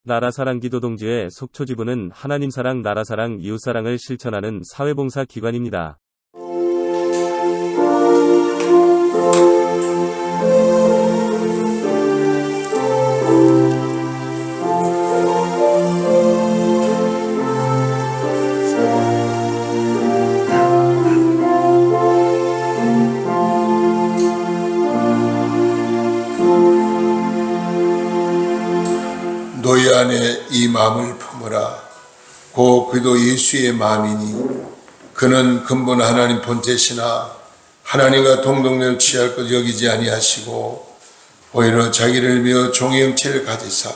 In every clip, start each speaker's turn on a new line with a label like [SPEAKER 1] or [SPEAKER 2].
[SPEAKER 1] 나라사랑 기도동지회 속초지부는 하나님 사랑, 나라 사랑, 이웃 사랑을 실천하는 사회봉사 기관입니다.
[SPEAKER 2] 너희 안에 이 마음을 품으라. 고 그도 예수의 마음이니 그는 근본 하나님 본체시나 하나님과 동등을 취할 것 여기지 아니하시고 오히려 자기를 비어 종의 형체를 가지사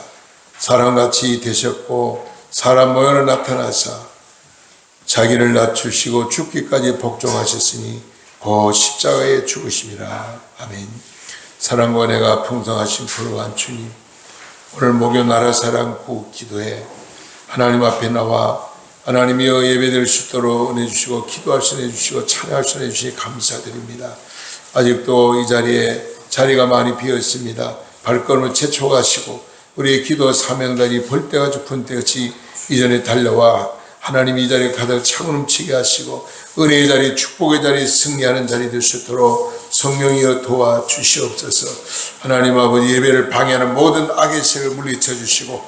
[SPEAKER 2] 사람같이 되셨고 사람 모양으로 나타나사 자기를 낮추시고 죽기까지 복종하셨으니 그 십자가에 죽으심이라. 아멘. 사랑과 은혜가 풍성하신 불우한 주님, 오늘 목요 나라 사랑 구 기도회 하나님 앞에 나와 하나님이여 예배드릴 수 있도록 은혜 주시고 기도할 수 은혜 주시고 찬양할 수 은혜 주시니 감사드립니다. 아직도 이 자리에 자리가 많이 비어 있습니다. 발걸음을 채쳐가시고 우리의 기도 사명단이 벌떼가 좁은 때같이 이전에 달려와 하나님 이 자리에 가득 차고 넘치게 하시고 은혜의 자리, 축복의 자리, 승리하는 자리 될 수 있도록 성령이여 도와주시옵소서. 하나님 아버지, 예배를 방해하는 모든 악의 세력을 물리쳐 주시고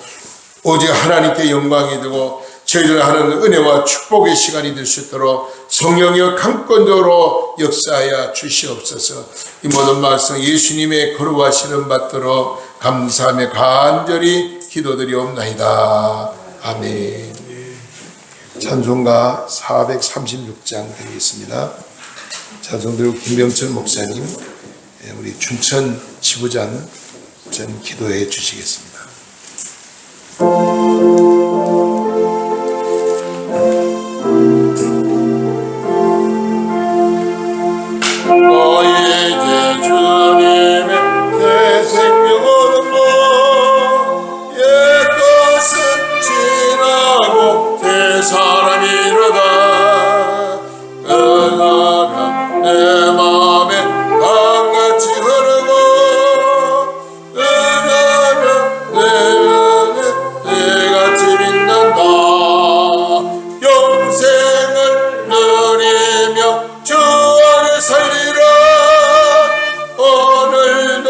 [SPEAKER 2] 오직 하나님께 영광이 되고 저희들 하는 은혜와 축복의 시간이 될 수 있도록 성령이여 강권적으로 역사하여 주시옵소서. 이 모든 말씀 예수님의 거룩하시는 받들어 감사하며 간절히 기도드리옵나이다. 아멘. 찬송가 436장 드리겠습니다. 찬송 드리고 김병철 목사님, 우리 춘천 지부장 목사님 기도해 주시겠습니다.
[SPEAKER 3] 이제 주님의 내 생명 얻었노. 옛것은 지나고 새 사람이로다. 그 사랑 내 맘에 강같이 흐르고 그 사랑 내 눈에 때같이 빛난다. 영생을 누리며 주 안에 살리라. 오늘도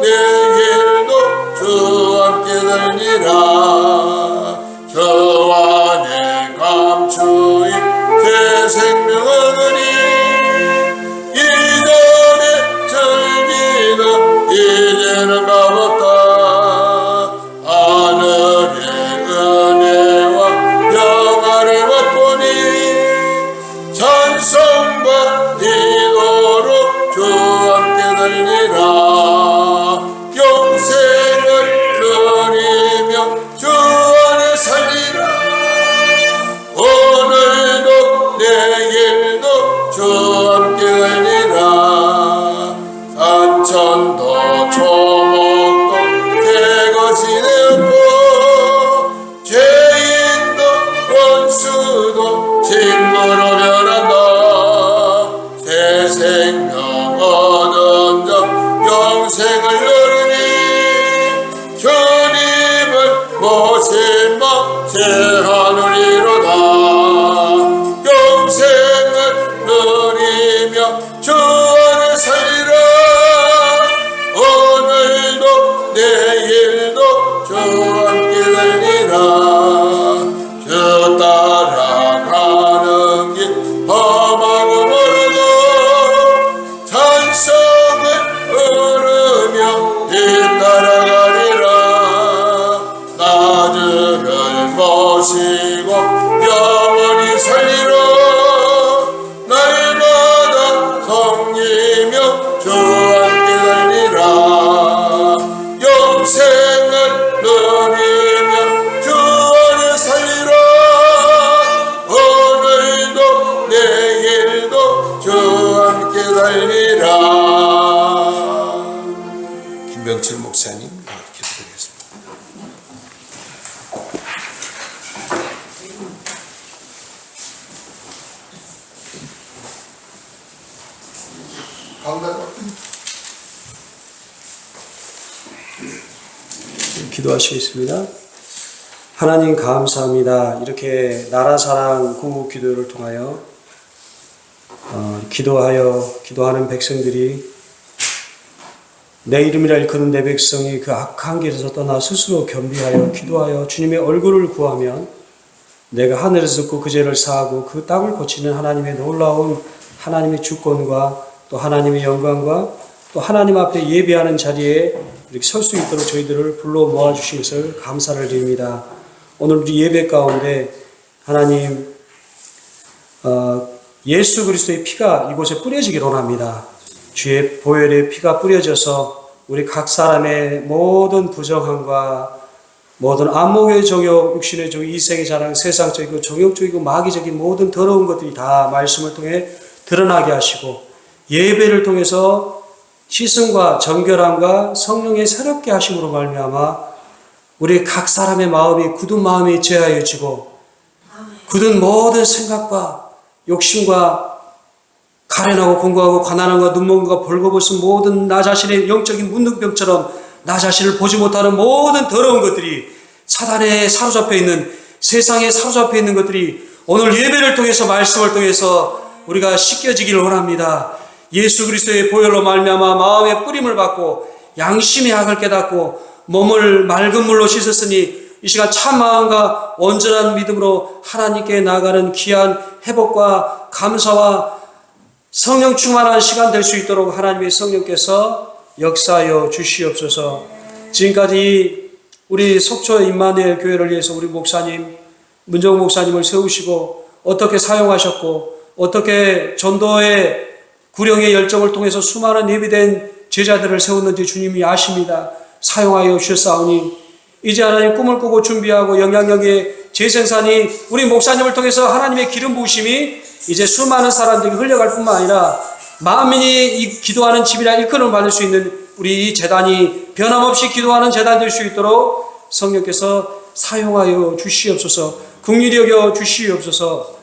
[SPEAKER 3] 내일도 주 함께 달리라. 주 안에 감추인 새 생명 얻으니 이전에 즐기던 이제는 값없다. 하늘의 은혜와 영화를 맛보니 찬송과 기도로 주 함께 달리라. 영생을 누리며 주 안에 살리라. 오늘도 내일도 주 함께 달리라. 산천도 초목도 개것이 되었고 죄인도 원수도 친구로 변한다. 새 생명 얻은 자 영생을 누리니 주님을 모시며 새 하늘이로다. 영생을 누리며 주 안에 살리라. 오늘도 내일도 주 함께 달리라. 주 따라가는 길 험하고 멀어도 찬송을 부르며 뒤따라가리라. 나주를 모시고 영원히 살리라. 날마다 섬기며 주 함께 달리라. 영생을 누리며 주 안에 살리라. 오늘도 내일도 주 함께 달리라.
[SPEAKER 2] 김병철 목사님 기도드리겠습니다.
[SPEAKER 4] 기도하시겠습니다. 하나님 감사합니다. 이렇게 나라 사랑 구호 기도를 통하여 기도하는 백성들이 내 이름이라 일컫는 내 백성이 그 악한 길에서 떠나 스스로 겸비하여 기도하여 주님의 얼굴을 구하면 내가 하늘에서 듣고 그 죄를 사하고 그 땅을 고치는 하나님의 놀라운 하나님의 주권과 또 하나님의 영광과 또 하나님 앞에 예배하는 자리에 이렇게 설 수 있도록 저희들을 불러 모아주신 것을 감사를 드립니다. 오늘 우리 예배 가운데 하나님 예수 그리스도의 피가 이곳에 뿌려지기를 원합니다. 주의 보혈의 피가 뿌려져서 우리 각 사람의 모든 부정함과 모든 안목의 정욕, 육신의 정욕, 이생의 자랑, 세상적이고 정욕적이고 마귀적인 모든 더러운 것들이 다 말씀을 통해 드러나게 하시고 예배를 통해서 시승과 정결함과 성령의 새롭게 하심으로 말미암아 우리 각 사람의 마음이 굳은 마음이 제하여지고 굳은 모든 생각과 욕심과 가련하고 공고하고 가난함과 눈먼과 벌거벗은 모든 나 자신의 영적인 문둥병처럼 나 자신을 보지 못하는 모든 더러운 것들이 사단에 사로잡혀 있는 세상에 사로잡혀 있는 것들이 오늘 예배를 통해서 말씀을 통해서 우리가 씻겨지기를 원합니다. 예수 그리스도의 보혈로 말미암아 마음의 뿌림을 받고 양심의 악을 깨닫고 몸을 맑은 물로 씻었으니 이 시간 참 마음과 온전한 믿음으로 하나님께 나아가는 귀한 회복과 감사와 성령 충만한 시간 될 수 있도록 하나님의 성령께서 역사하여 주시옵소서. 지금까지 우리 속초 임마누엘 교회를 위해서 우리 목사님 문정 목사님을 세우시고 어떻게 사용하셨고 어떻게 전도의 구령의 열정을 통해서 수많은 예비된 제자들을 세웠는지 주님이 아십니다. 사용하여 주셨사오니 이제 하나님 꿈을 꾸고 준비하고 영향력의 재생산이 우리 목사님을 통해서 하나님의 기름 부으심이 이제 수많은 사람들이 흘려갈 뿐만 아니라 만민이 이 기도하는 집이라 일컬음을 받을 수 있는 우리 이 재단이 변함없이 기도하는 재단 될 수 있도록 성령께서 사용하여 주시옵소서. 긍휼히 여겨 주시옵소서.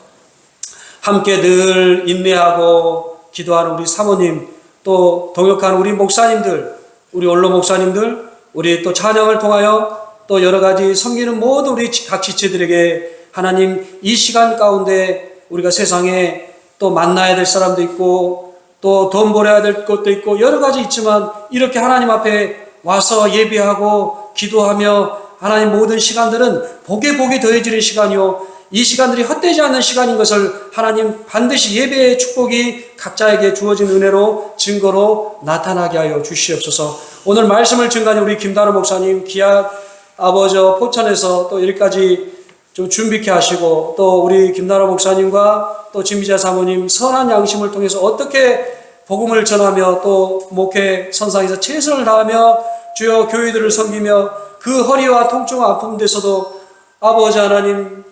[SPEAKER 4] 함께 늘 인내하고 기도하는 우리 사모님, 또 동역하는 우리 목사님들, 우리 원로 목사님들, 우리 또 찬양을 통하여 또 여러 가지 섬기는 모든 우리 각 지체들에게 하나님 이 시간 가운데 우리가 세상에 또 만나야 될 사람도 있고 또 돈 벌어야 될 것도 있고 여러 가지 있지만 이렇게 하나님 앞에 와서 예배하고 기도하며 하나님 모든 시간들은 복에 더해지는 시간이요 이 시간들이 헛되지 않는 시간인 것을 하나님 반드시 예배의 축복이 각자에게 주어진 은혜로 증거로 나타나게 하여 주시옵소서. 오늘 말씀을 증거하는 우리 김다로 목사님 기아 아버지 포천에서 또 여기까지 좀 준비케 하시고 또 우리 김다로 목사님과 또 진미자 사모님 선한 양심을 통해서 어떻게 복음을 전하며 또 목회 선상에서 최선을 다하며 주여 교회들을 섬기며 그 허리와 통증과 아픔 데서도 아버지 하나님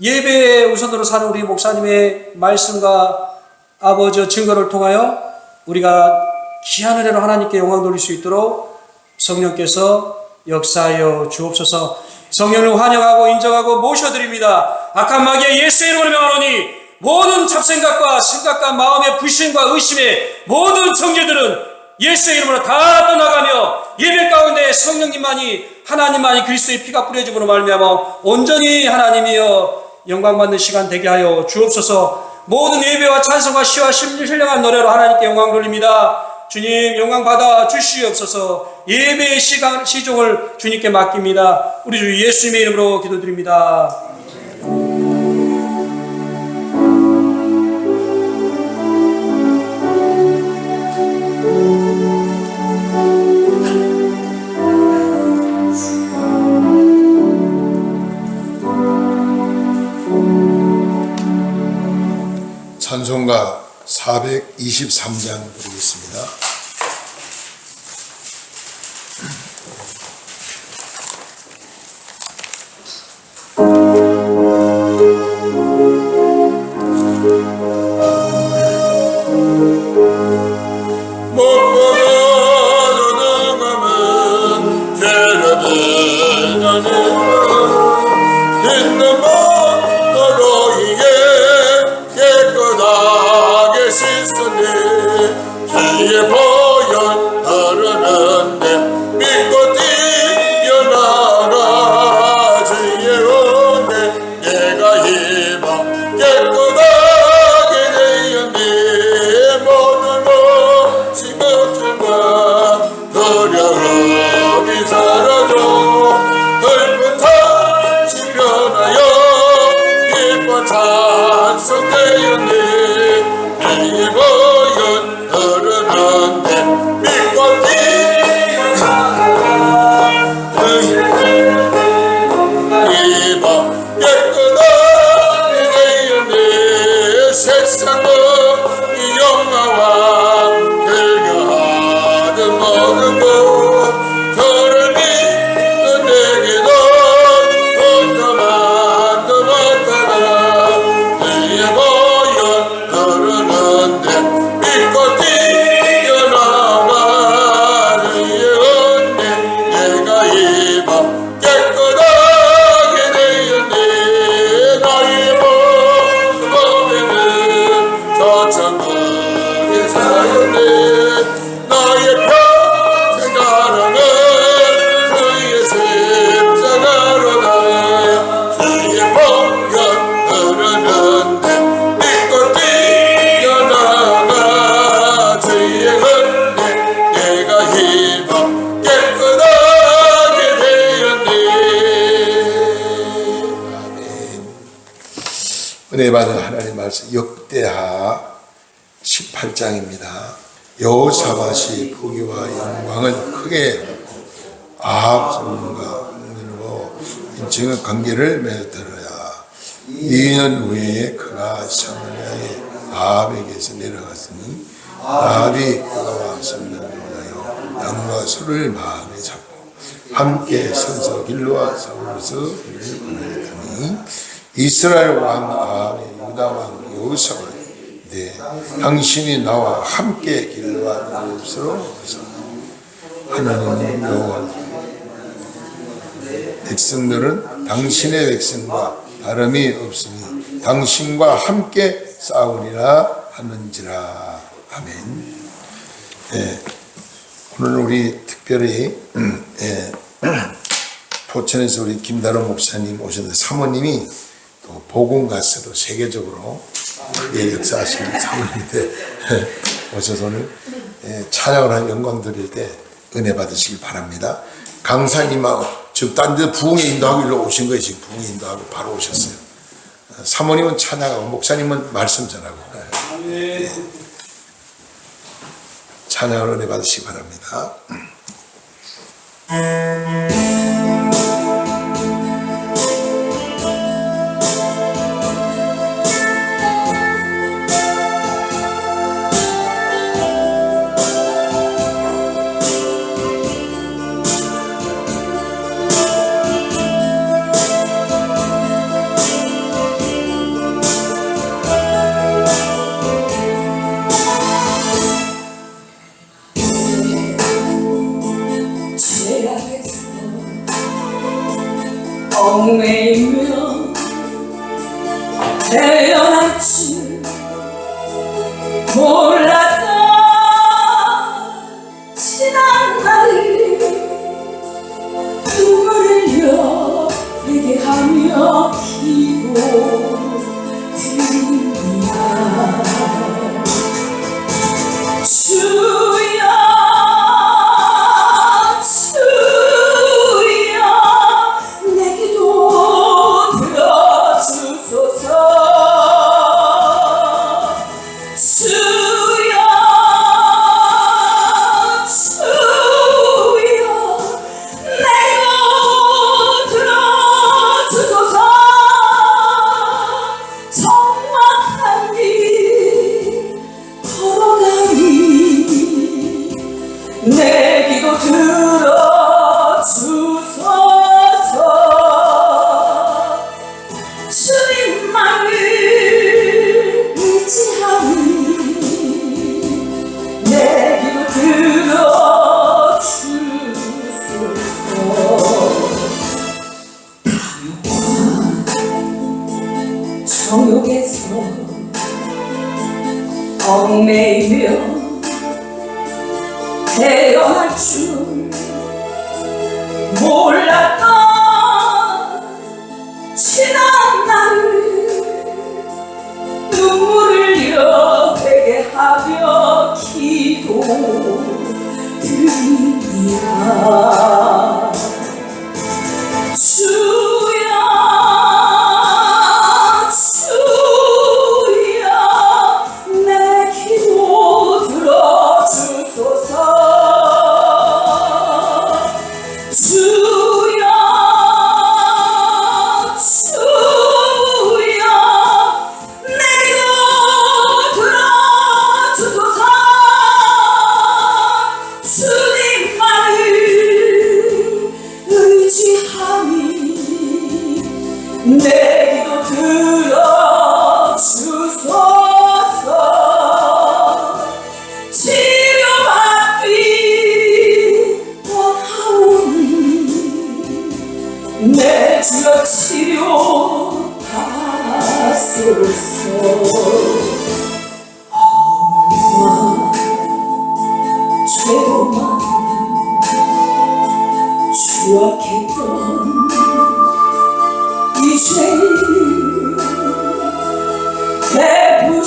[SPEAKER 4] 예배의 우선으로 사는 우리 목사님의 말씀과 아버지 증거를 통하여 우리가 귀한 은혜로 하나님께 영광 돌릴 수 있도록 성령께서 역사하여 주옵소서. 성령을 환영하고 인정하고 모셔드립니다. 악한 마귀의 예수의 이름으로 명하노니 모든 잡생각과 생각과 마음의 불신과 의심의 모든 정죄들은 예수의 이름으로 다 떠나가며 예배 가운데 성령님만이 하나님만이 그리스도의 피가 뿌려짐으로 말미암아 온전히 하나님이여 영광받는 시간 되게 하여 주옵소서. 모든 예배와 찬송과 시와 신령한 노래로 하나님께 영광 돌립니다. 주님 영광 받아 주시옵소서. 예배의 시종을 주님께 맡깁니다. 우리 주 예수님의 이름으로 기도드립니다.
[SPEAKER 2] 찬송가 423장 부르겠습니다.
[SPEAKER 3] 너로에게 깨끗하게 씻으니 주의
[SPEAKER 2] 은혜 받은 하나님 말씀 역대하 18장입니다. 여호사밧이 부귀와 영광을 크게 아합 전문가 인칭의 관계를 맺었더라. 2년 후에 그가 사마리아의 아합에게서 내려갔으니 아합이 그가 왕성을 위하여 양과 소를 마음에 잡고 함께 서서 길로와 사울에서 그를 보내더니 이스라엘 왕 아합의 유다 왕 여호사밧 네, 당신이 나와 함께 길로와 사울에서 하나님 여호와 백성들은 당신의 백성과 다름이 없으니 당신과 함께 싸우리라 하는지라. 아멘. 예, 오늘 우리 특별히 포천에서 우리 김다로 목사님 오셨는데 사모님이 또 복음 가수로 세계적으로 역사하시는 사모님인데 오셔서 오늘 찬양을 한 영광 드릴 때 은혜 받으시길 바랍니다. 강사님하고 지금 딴 데 부흥에 인도하고 일로 오신 거예요. 지금 부흥에 인도하고 바로 오셨어요. 사모님은 찬양하고 목사님은 말씀 전하고 찬양을 은혜 받으시기 바랍니다.
[SPEAKER 5] 얽매이며 태어날 줄 몰랐던 지난 날을 눈물을 흘려 회개하며 기도드리라. 주여 내 기도 들어주소서. 주님만을 의지하니 내 기도 들어주소서. 정욕에서 얽매이며 태어날 줄 몰랐던 지난 날을 눈물을 흘려 회개하며 기도드리라. 주여 주여 내 기도 들어주소서. 주여 주여 내 기도 들어주소서. 주님만을 의지하니 내 기도 들어주소서. 치료받기 원하오니 내 주여 치료하소서. 허물과 죄로만 추악했던 이 죄를 베푸소서.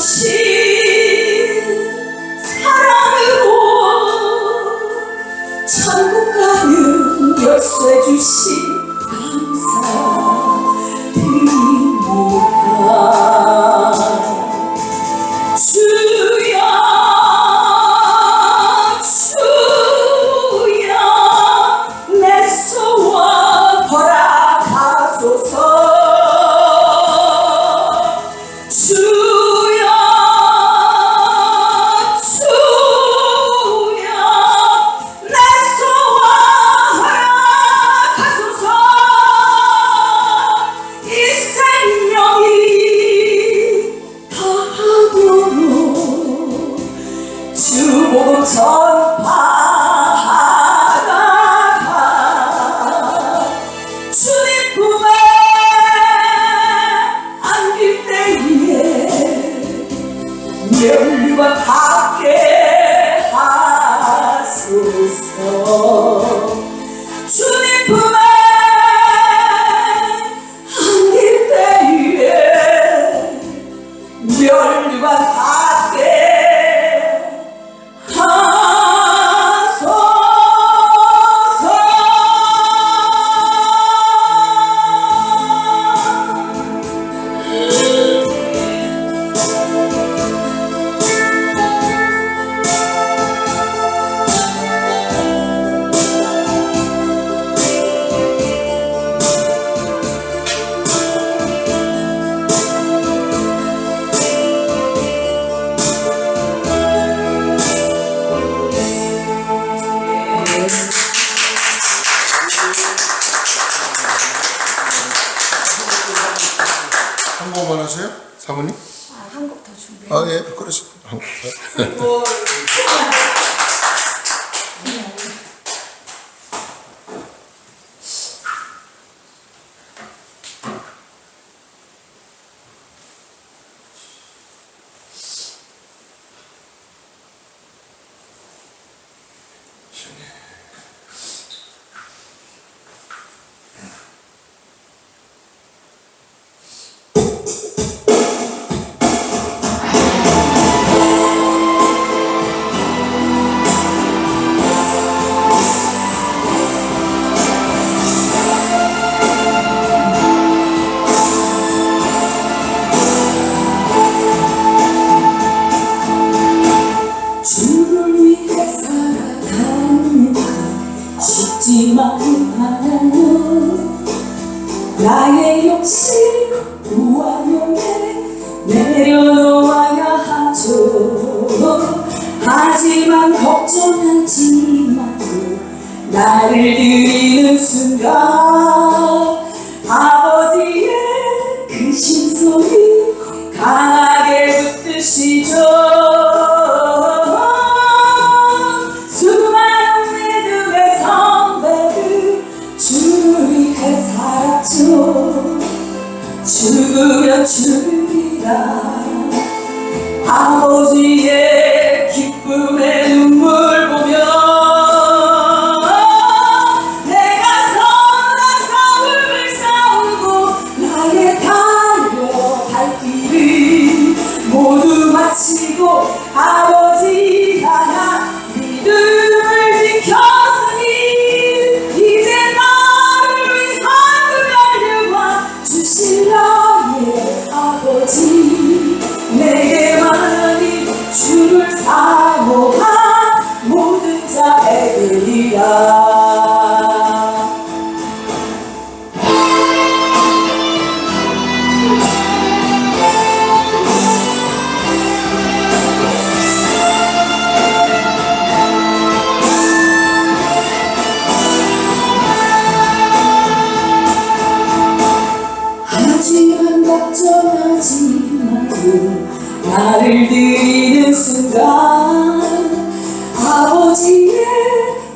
[SPEAKER 2] 한국어만 하세요? 사모님?
[SPEAKER 5] 한 곡 더 준비해.
[SPEAKER 2] 아, 예, 그렇습니다.
[SPEAKER 5] 주를 위해 살아가는 것 쉽지만 않아요. 나의 욕심 무한용에 내려놓아야 하죠. 하지만 걱정하지 말고 나를 드리는 순간 아버지의 그 신소리 강하게 붙드시죠. 수많은 믿음의 선배들 주를 위해 살았죠. 죽으면 죽으리라. 아버지의 기쁨의 눈물 보며 내가 선한 싸움을 싸우고 나의 달려갈 길을 모두 마치고 아버지 향한 믿음을 지켰으니 이제 나를 위한 그 달려와 주실 나의 아버지. 내게만이 주를 사모한 모든 자에게리라. 하지만 걱정하지 말고 나를 드리는 순간 아버지의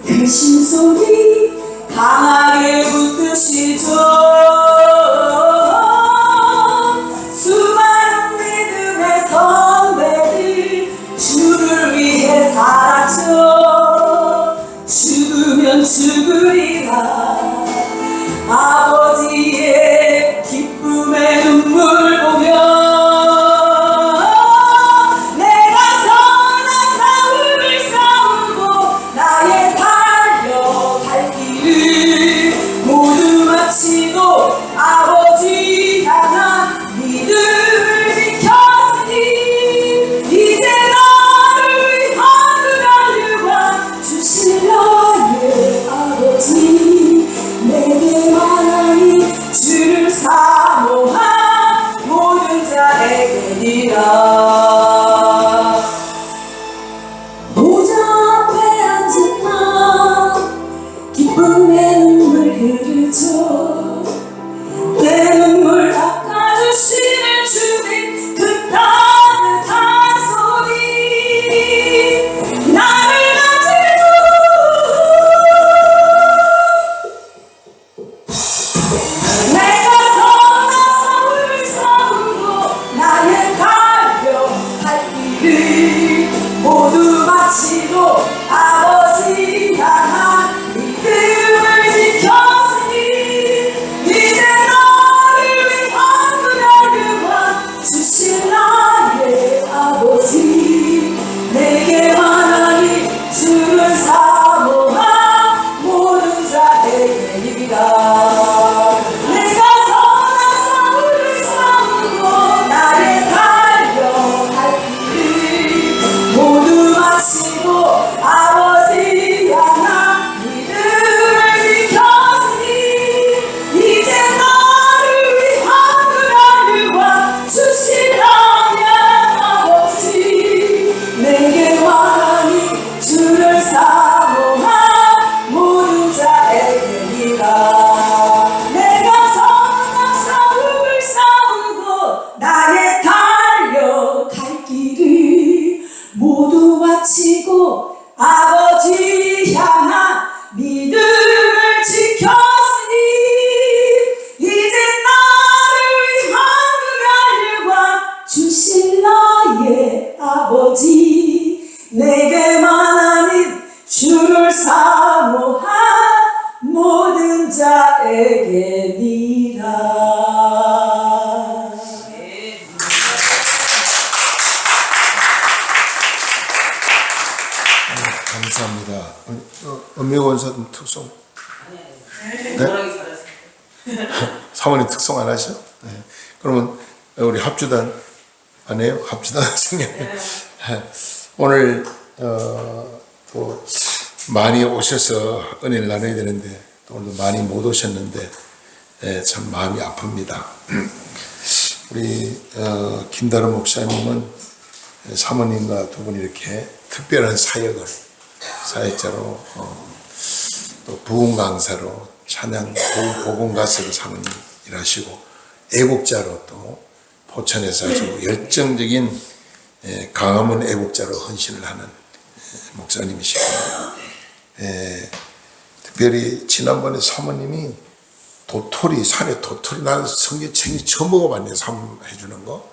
[SPEAKER 5] 그 신소리 강하게 붙드시죠. 수많은 믿음의 선배들 주를 위해 살았죠. 죽으면 죽으리라. 아버지의 기쁨의 눈물 보며 내가 선한 싸움을 싸우고 나의 달려갈 길을 모두 마치고 아버지 향한 믿음을 지켰으니 이제 나를 위한 그 달려와 주실 나의 아버지. 내게만이 주를 사모한 모든 자에게니라. 보좌 앞에 앉은 나 기쁨의 눈물 흐르죠. 내 눈물 닦아주시는 주님 그 따뜻한 소리 나를 만지죠. 내가 선한 싸움을 싸우고 나의 달려갈
[SPEAKER 2] 별미원사님 특송. 네? 사모님 특송 안 하셔? 네. 그러면 우리 합주단 안 해요? 합주단 생각. 오늘 또 많이 오셔서 은혜를 나눠야 되는데 오늘도 많이 못 오셨는데 참 마음이 아픕니다. 우리 김다른 목사님은 사모님과 두 분이 이렇게 특별한 사역을 사역자로 또 부흥 강사로 찬양 복음 가수로 사모님 일하시고 애국자로 또 포천에서 아주 열정적인 강화문 애국자로 헌신을 하는 목사님이시고 특별히 지난번에 사모님이 도토리 산에 도토리 나는 성경책이 처음 먹어봤네요. 사모님 해주는 거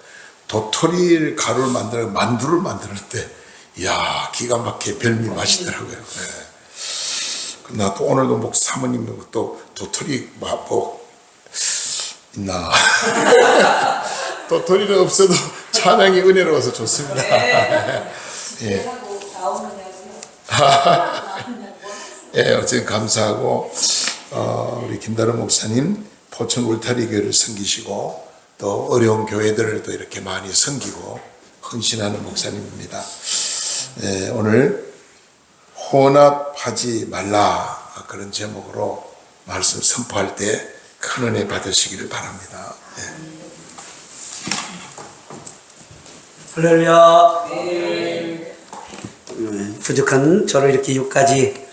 [SPEAKER 2] 도토리 가루를 만들어 만두를 만들 때 이야 기가 막히게 별미 맛있더라고요. 나도 오늘도 사모님 또 도토리 뭐 있나 도토리는 없어도 찬양이 은혜로워서 좋습니다. 예. 예, 어쨌든 감사하고 우리 김다른 목사님 포천 울타리 교회를 섬기시고 또 어려운 교회들을 또 이렇게 많이 섬기고 헌신하는 목사님입니다. 예, 오늘 혼합하지 말라 그런 제목으로 말씀 선포할 때 큰 은혜 받으시기를 바랍니다. 예.
[SPEAKER 4] 할렐루야. 부족한 저를 이렇게 여기까지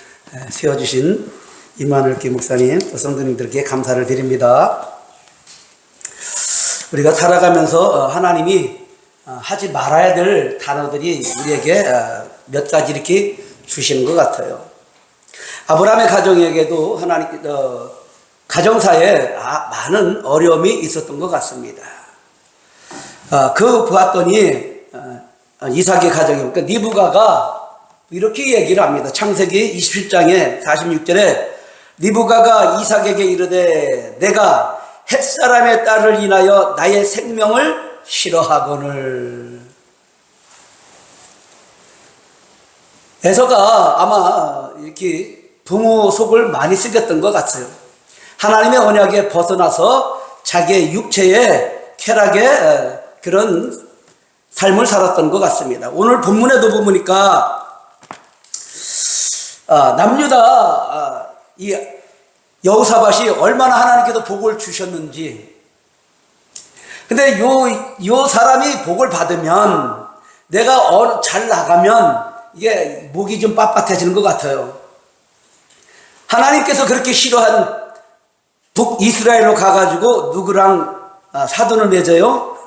[SPEAKER 4] 세워주신 임마누엘 목사님, 또 성도님들께 감사를 드립니다. 우리가 살아가면서 하나님이 하지 말아야 될 단어들이 우리에게 몇 가지 이렇게 주시는 것 같아요. 아브라함의 가정에게도 하나님 가정사에 많은 어려움이 있었던 것 같습니다. 그 보았더니 이삭의 가정에 보니까 리브가가 이렇게 얘기를 합니다. 창세기 27장에 46절에 리브가가 이삭에게 이르되 내가 햇사람의 딸을 인하여 나의 생명을 싫어하거늘. 에서가 아마 이렇게 부모 속을 많이 쓰겠던 것 같아요. 하나님의 언약에 벗어나서 자기의 육체의 쾌락의 그런 삶을 살았던 것 같습니다. 오늘 본문에도 보니까 남유다 이 여호사밧이 얼마나 하나님께서 복을 주셨는지. 근데 요 사람이 복을 받으면 내가 잘 나가면 이게 목이 좀 빳빳해지는 것 같아요. 하나님께서 그렇게 싫어한 북이스라엘로 가가지고 누구랑 사돈을 맺어요?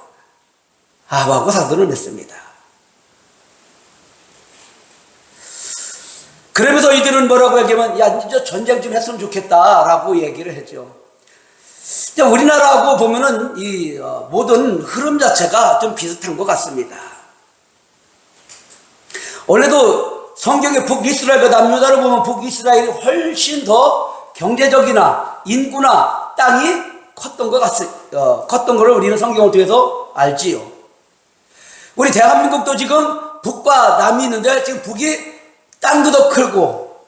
[SPEAKER 4] 아합하고 사돈을 맺습니다. 그러면서 이들은 뭐라고 얘기하면 야 이제 전쟁 좀 했으면 좋겠다라고 얘기를 했죠. 우리나라하고 보면은 이 모든 흐름 자체가 좀 비슷한 것 같습니다. 원래도 성경의 북이스라엘과 남유다를 보면 북이스라엘이 훨씬 더 경제적이나 인구나 땅이 컸던 걸 우리는 성경을 통해서 알지요. 우리 대한민국도 지금 북과 남이 있는데 지금 북이 땅도 더 크고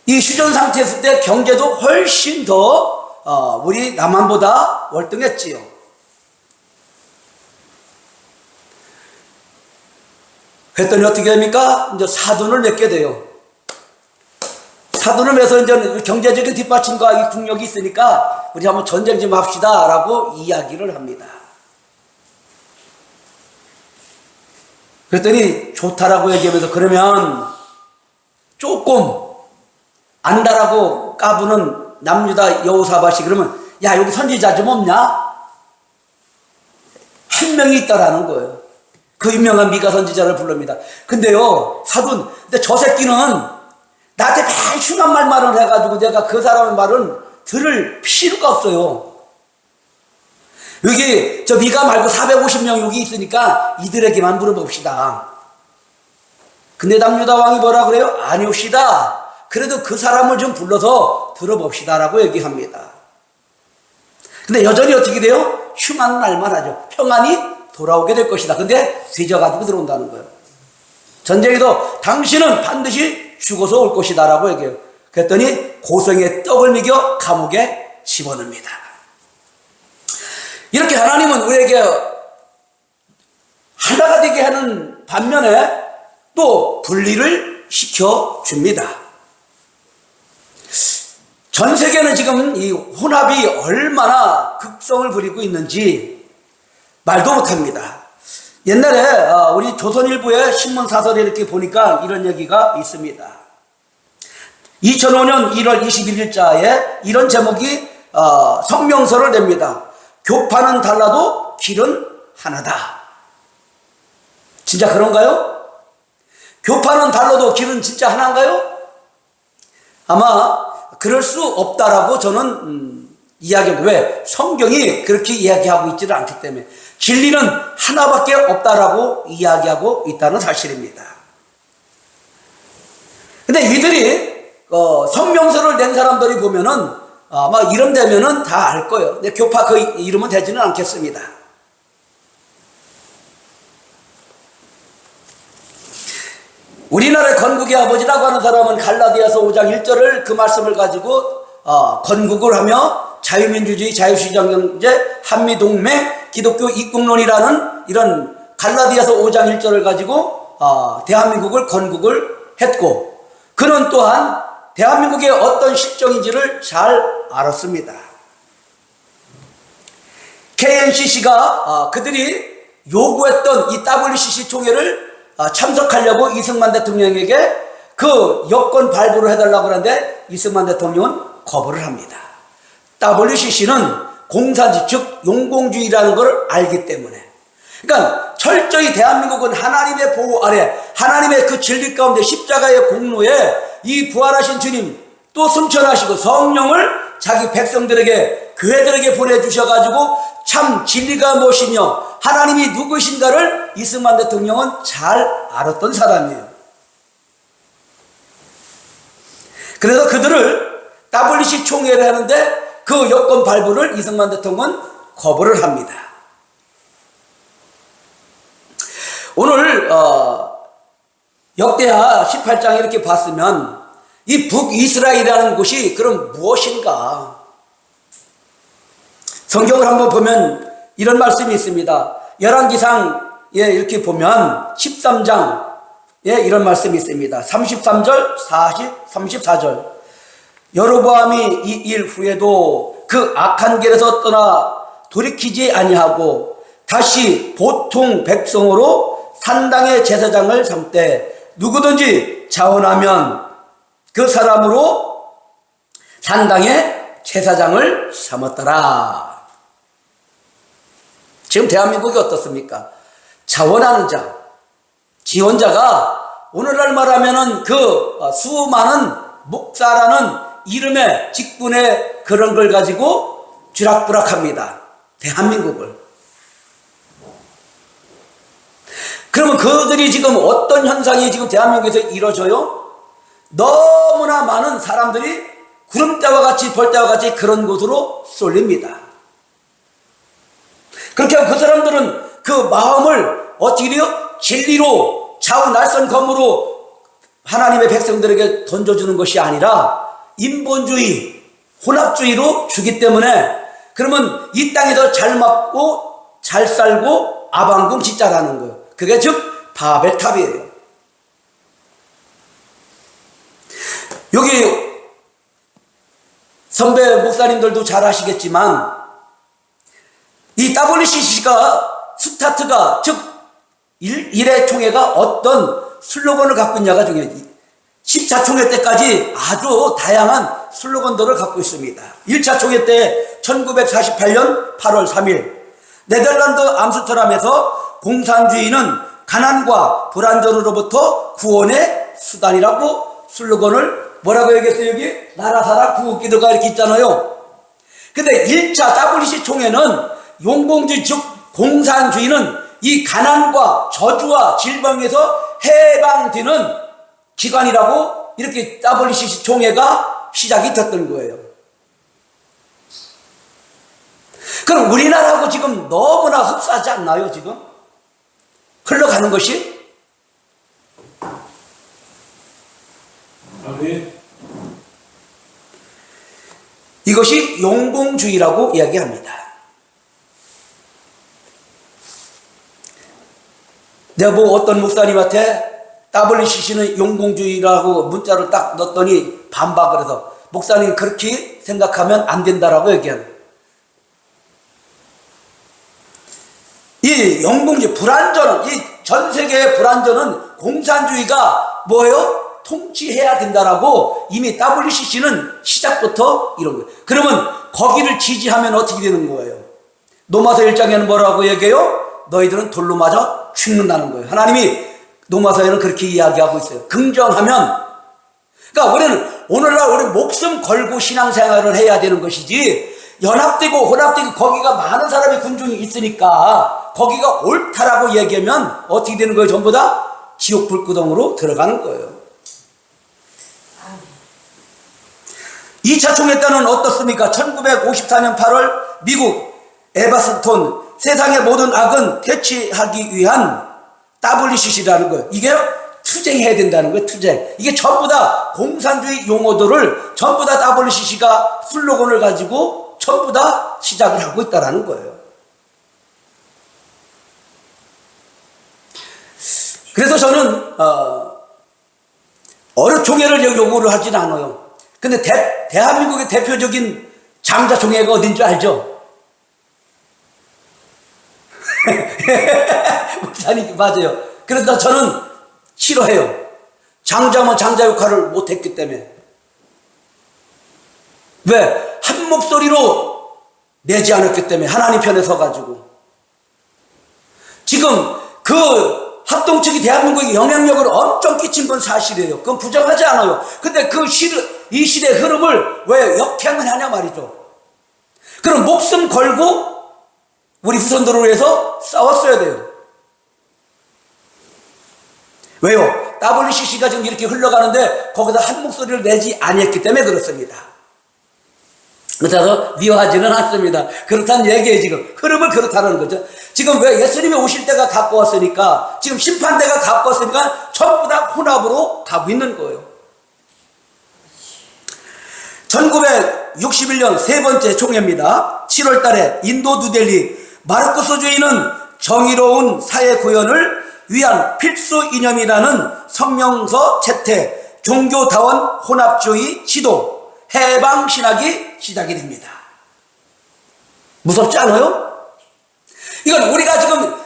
[SPEAKER 4] 이 휴전 상태에 있을 때 경제도 훨씬 더 우리 남한보다 월등했지요. 그랬더니 어떻게 됩니까? 이제 사돈을 맺게 돼요. 사돈을 맺어서 이제 경제적인 뒷받침과 이 국력이 있으니까 우리 한번 전쟁 좀 합시다 라고 이야기를 합니다. 그랬더니 좋다라고 얘기하면서 그러면 조금 안다라고 까부는 남유다 여호사밧이 그러면 야 여기 선지자 좀 없냐? 한 명이 있다라는 거예요. 그 유명한 미가 선지자를 부릅니다. 근데요 사돈 근데 저 새끼는 나한테 매일 흉한 말을 해가지고 내가 그 사람의 말은 들을 필요가 없어요. 여기 저 미가 말고 450명 여기 있으니까 이들에게만 물어봅시다. 근데 남유다 왕이 뭐라 그래요? 아니옵시다. 그래도 그 사람을 좀 불러서 들어봅시다 라고 얘기합니다. 근데 여전히 어떻게 돼요? 흉한 말만 하죠. 평안이 돌아오게 될 것이다. 근데 뒤져가지고 들어온다는 거예요. 전쟁에도 당신은 반드시
[SPEAKER 6] 죽어서 올 것이다라고 얘기해요. 그랬더니 고성에 떡을 먹여 감옥에 집어넣습니다. 이렇게 하나님은 우리에게 하나가 되게 하는 반면에 또 분리를 시켜줍니다. 전 세계는 지금 이 혼합이 얼마나 극성을 부리고 있는지 말도 못합니다. 옛날에 우리 조선일보의 신문사설에 이렇게 보니까 이런 얘기가 있습니다. 2005년 1월 21일자에 이런 제목이 성명서를 냅니다. 교파는 달라도 길은 하나다. 진짜 그런가요? 교파는 달라도 길은 진짜 하나인가요? 아마 그럴 수 없다라고 저는 이야기합니다. 왜? 성경이 그렇게 이야기하고 있지를 않기 때문에. 진리는 하나밖에 없다라고 이야기하고 있다는 사실입니다. 근데 이들이 성명서를 낸 사람들이 보면은 아마 이름 되면은 다 알 거예요. 근데 교파 그 이름은 되지는 않겠습니다. 우리나라의 건국의 아버지라고 하는 사람은 갈라디아서 5장 1절을 그 말씀을 가지고 건국을 하며 자유민주주의, 자유시장 경제, 한미동맹, 기독교 입국론이라는 이런 갈라디아서 5장 1절을 가지고 대한민국을 건국을 했고, 그는 또한 대한민국의 어떤 실정인지를 잘 알았습니다. KNCC가 그들이 요구했던 이 WCC 총회를 참석하려고 이승만 대통령에게 그 여권 발부를 해달라고 하는데 이승만 대통령은 거부를 합니다. WCC는 공산주의, 즉 용공주의라는 걸 알기 때문에. 그러니까 철저히 대한민국은 하나님의 보호 아래, 하나님의 그 진리 가운데 십자가의 공로에 이 부활하신 주님 또 승천하시고 성령을 자기 백성들에게, 교회들에게 보내주셔가지고 참 진리가 무엇이며 하나님이 누구신가를 이승만 대통령은 잘 알았던 사람이에요. 그래서 그들을 WC 총회를 하는데 그 여권 발부를 이승만 대통령은 거부를 합니다. 오늘 역대하 18장 이렇게 봤으면 이 북이스라엘이라는 곳이 그럼 무엇인가? 성경을 한번 보면 이런 말씀이 있습니다. 열왕기상 이렇게 보면 13장 이런 말씀이 있습니다. 33절, 34절. 여로보암이 이 일 후에도 그 악한 길에서 떠나 돌이키지 아니하고 다시 보통 백성으로 산당의 제사장을 삼되 누구든지 자원하면 그 사람으로 산당의 제사장을 삼았더라. 지금 대한민국이 어떻습니까? 자원하는 자, 지원자가 오늘날 말하면은 그 수많은 목사라는 이름의 직분의 그런 걸 가지고 쥐락부락합니다. 대한민국을. 그러면 그들이 지금 어떤 현상이 지금 대한민국에서 이루어져요? 너무나 많은 사람들이 구름대와 같이 벌대와 같이 그런 곳으로 쏠립니다. 그렇게 하고 그 사람들은 그 마음을 어떻게 해요? 진리로 좌우 날선 검으로 하나님의 백성들에게 던져주는 것이 아니라 인본주의, 혼합주의로 주기 때문에 그러면 이 땅에서 잘 먹고 잘 살고 아방궁 짓자라는 거예요. 그게 즉 바벨탑이에요. 여기 선배 목사님들도 잘 아시겠지만 이 WCC가 스타트가 즉 일회 총회가 어떤 슬로건을 갖고 있냐가 중요해요. 10차 총회 때까지 아주 다양한 슬로건들을 갖고 있습니다. 1차 총회 때 1948년 8월 3일 네덜란드 암스테르담에서 공산주의는 가난과 불안전으로부터 구원의 수단이라고 슬로건을 뭐라고 얘기했어요? 여기 나라사랑 구국기도가 이렇게 있잖아요. 근데 1차 WC 총회는 용공주의 즉 공산주의는 이 가난과 저주와 질병에서 해방되는 기관이라고 이렇게 WCC 총회가 시작이 됐던 거예요. 그럼 우리나라하고 지금 너무나 흡사하지 않나요? 지금 흘러가는 것이? 이것이 용공주의라고 이야기합니다. 내가 뭐 어떤 목사님한테 WCC는 용공주의라고 문자를 딱 넣었더니 반박을 해서 목사님 그렇게 생각하면 안 된다라고 얘기하는. 이 용공주의 불안전은, 이 전 세계의 불안전은 공산주의가 뭐예요? 통치해야 된다라고 이미 WCC는 시작부터 이런 거예요. 그러면 거기를 지지하면 어떻게 되는 거예요? 로마서 1장에는 뭐라고 얘기해요? 너희들은 돌로 맞아 죽는다는 거예요. 하나님이 로마서에는 그렇게 이야기하고 있어요. 긍정하면, 그러니까 우리는 오늘날 우리 목숨 걸고 신앙생활을 해야 되는 것이지, 연합되고 혼합되고 거기가 많은 사람이 군중이 있으니까 거기가 옳다라고 얘기하면 어떻게 되는 거예요? 전부 다 지옥 불구덩으로 들어가는 거예요. 2차 총회 때는 어떻습니까? 1954년 8월 미국 에바스톤 세상의 모든 악은 퇴치하기 위한 WCC라는 거예요. 이게 투쟁해야 된다는 거예요. 투쟁. 이게 전부 다 공산주의 용어들을 전부 다 WCC가 슬로건을 가지고 전부 다 시작을 하고 있다는 거예요. 그래서 저는 어느 종회를 요구를 하진 않아요. 근데 대한민국의 대표적인 장자 종회가 어딘지 알죠? 목사님 맞아요. 그래서 저는 싫어해요. 장자면 장자 역할을 못했기 때문에. 왜? 한 목소리로 내지 않았기 때문에, 하나님 편에 서가지고. 지금 그 합동측이 대한민국에 영향력을 엄청 끼친 건 사실이에요. 그건 부정하지 않아요. 근데 이 시대의 흐름을 왜 역행을 하냐 말이죠. 그럼 목숨 걸고 우리 후손들을 위해서 싸웠어야 돼요. 왜요? WCC가 지금 이렇게 흘러가는데 거기다 한 목소리를 내지 아니했기 때문에 그렇습니다. 그래서 미워하지는 않습니다. 그렇다는 얘기예요. 지금 흐름을 그렇다는 거죠. 지금 왜 예수님이 오실 때가 가까웠으니까, 지금 심판대가 가까웠으니까 전부 다 혼합으로 가고 있는 거예요. 1961년 세 번째 총회입니다. 7월 달에 인도 뉴델리 마르쿠스주의는 정의로운 사회 구현을 위한 필수 이념이라는 성명서 채택, 종교다원 혼합주의 지도, 해방신학이 시작이 됩니다. 무섭지 않아요? 이건 우리가 지금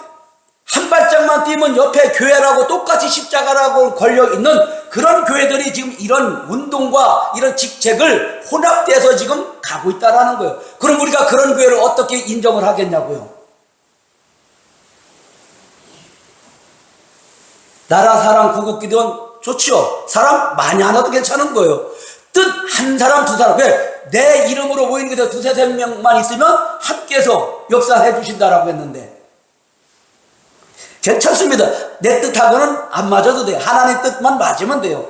[SPEAKER 6] 한 발짝만 뛰면 옆에 교회라고 똑같이 십자가라고 걸려있는 그런 교회들이 지금 이런 운동과 이런 직책을 혼합돼서 지금 가고 있다는 거예요. 그럼 우리가 그런 교회를 어떻게 인정을 하겠냐고요? 나라 사랑 구국기도는 좋죠. 사람 많이 안 와도 괜찮은 거예요. 뜻 한 사람 두 사람. 왜? 내 이름으로 모이는 게 두세 세 명만 있으면 함께해서 역사해 주신다라고 했는데 괜찮습니다. 내 뜻하고는 안 맞아도 돼요. 하나님 뜻만 맞으면 돼요.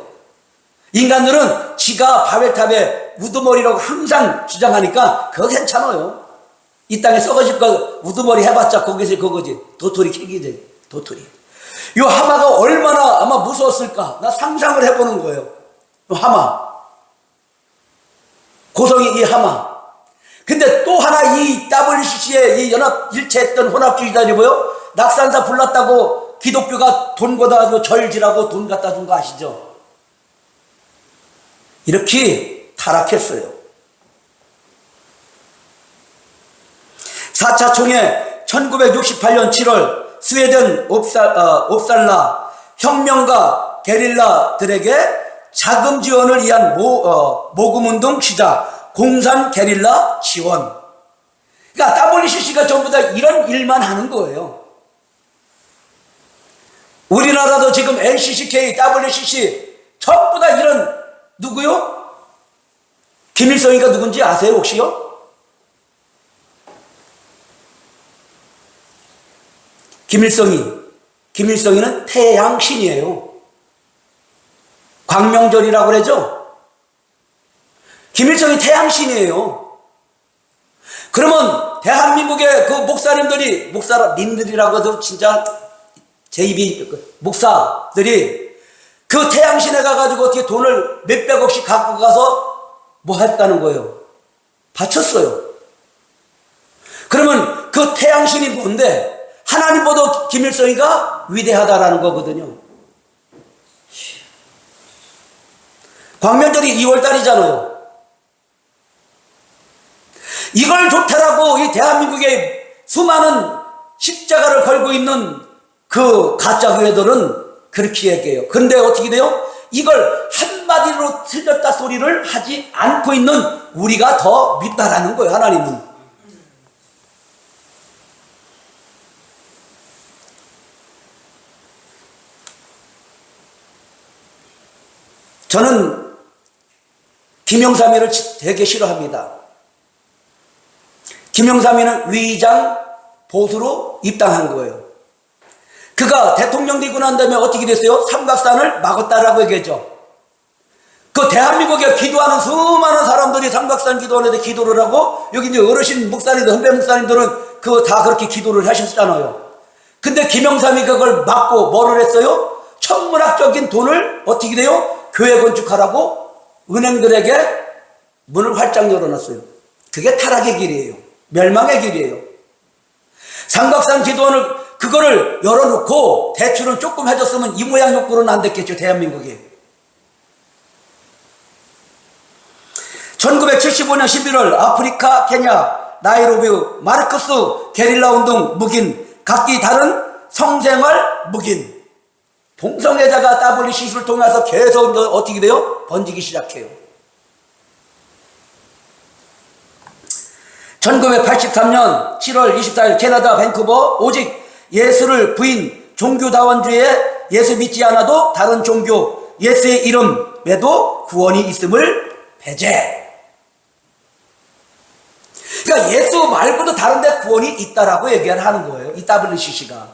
[SPEAKER 6] 인간들은 지가 바벨탑에 우두머리라고 항상 주장하니까 그거 괜찮아요. 이 땅에 썩어질 거 우두머리 해봤자 거기서 그거지. 도토리 캐기지. 도토리. 이 하마가 얼마나 아마 무서웠을까? 나 상상을 해보는 거예요. 이 하마. 고성이 이 하마. 근데 또 하나 이 WCC에 이 연합 일체했던 혼합주의자들이 뭐요? 낙산사 불났다고 기독교가 돈 걷어가지고 절지라고 돈 갖다 준 거 아시죠? 이렇게 타락했어요. 4차 총회 1968년 7월 스웨덴 옵살라 혁명가 게릴라들에게 자금 지원을 위한 모금운동 시작, 공산 게릴라 지원. 그러니까 WCC가 전부 다 이런 일만 하는 거예요. 우리나라도 지금 LCCK, WCC 전부 다 이런, 누구요? 김일성이가 누군지 아세요 혹시요? 김일성이는 태양신이에요. 광명절이라고 그러죠? 김일성이 태양신이에요. 그러면 대한민국의 그 목사님들이라고 해도 진짜 제 입이, 목사들이 그 태양신에 가가지고 어떻게 돈을 몇백억씩 갖고 가서 뭐 했다는 거예요? 바쳤어요. 그러면 그 태양신이 뭔데? 하나님보다 김일성이가 위대하다라는 거거든요. 광명절이 2월달이잖아요. 이걸 좋다라고 이 대한민국의 수많은 십자가를 걸고 있는 그 가짜 교회들은 그렇게 얘기해요. 그런데 어떻게 돼요? 이걸 한마디로 틀렸다 소리를 하지 않고 있는 우리가 더 밉다라는 거예요, 하나님은. 저는 김영삼이를 되게 싫어합니다. 김영삼이는 위장 보수로 입당한 거예요. 그가 대통령 되고 난 다음에 어떻게 됐어요? 삼각산을 막았다라고 얘기했죠. 그 대한민국에 기도하는 수많은 사람들이 삼각산 기도원에 기도를 하고, 여기 이제 어르신 목사님들, 헌배 목사님들은 그 다 그렇게 기도를 하셨잖아요. 근데 김영삼이 그걸 막고 뭐를 했어요? 천문학적인 돈을 어떻게 돼요? 교회 건축하라고 은행들에게 문을 활짝 열어놨어요. 그게 타락의 길이에요. 멸망의 길이에요. 삼각산 기도원을 그거를 열어놓고 대출은 조금 해줬으면 이 모양 욕구로는 안 됐겠죠, 대한민국이. 1975년 11월 아프리카, 케냐, 나이로비, 마르커스 게릴라 운동 묵인, 각기 다른 성생활 묵인, 동성애자가 WCC를 통해서 계속 어떻게 돼요? 번지기 시작해요. 1983년 7월 24일 캐나다 밴쿠버, 오직 예수를 부인 종교다원주의에 예수 믿지 않아도 다른 종교 예수의 이름에도 구원이 있음을 배제. 그러니까 예수 말고도 다른 데 구원이 있다라고 얘기를 하는 거예요, 이 WCC가.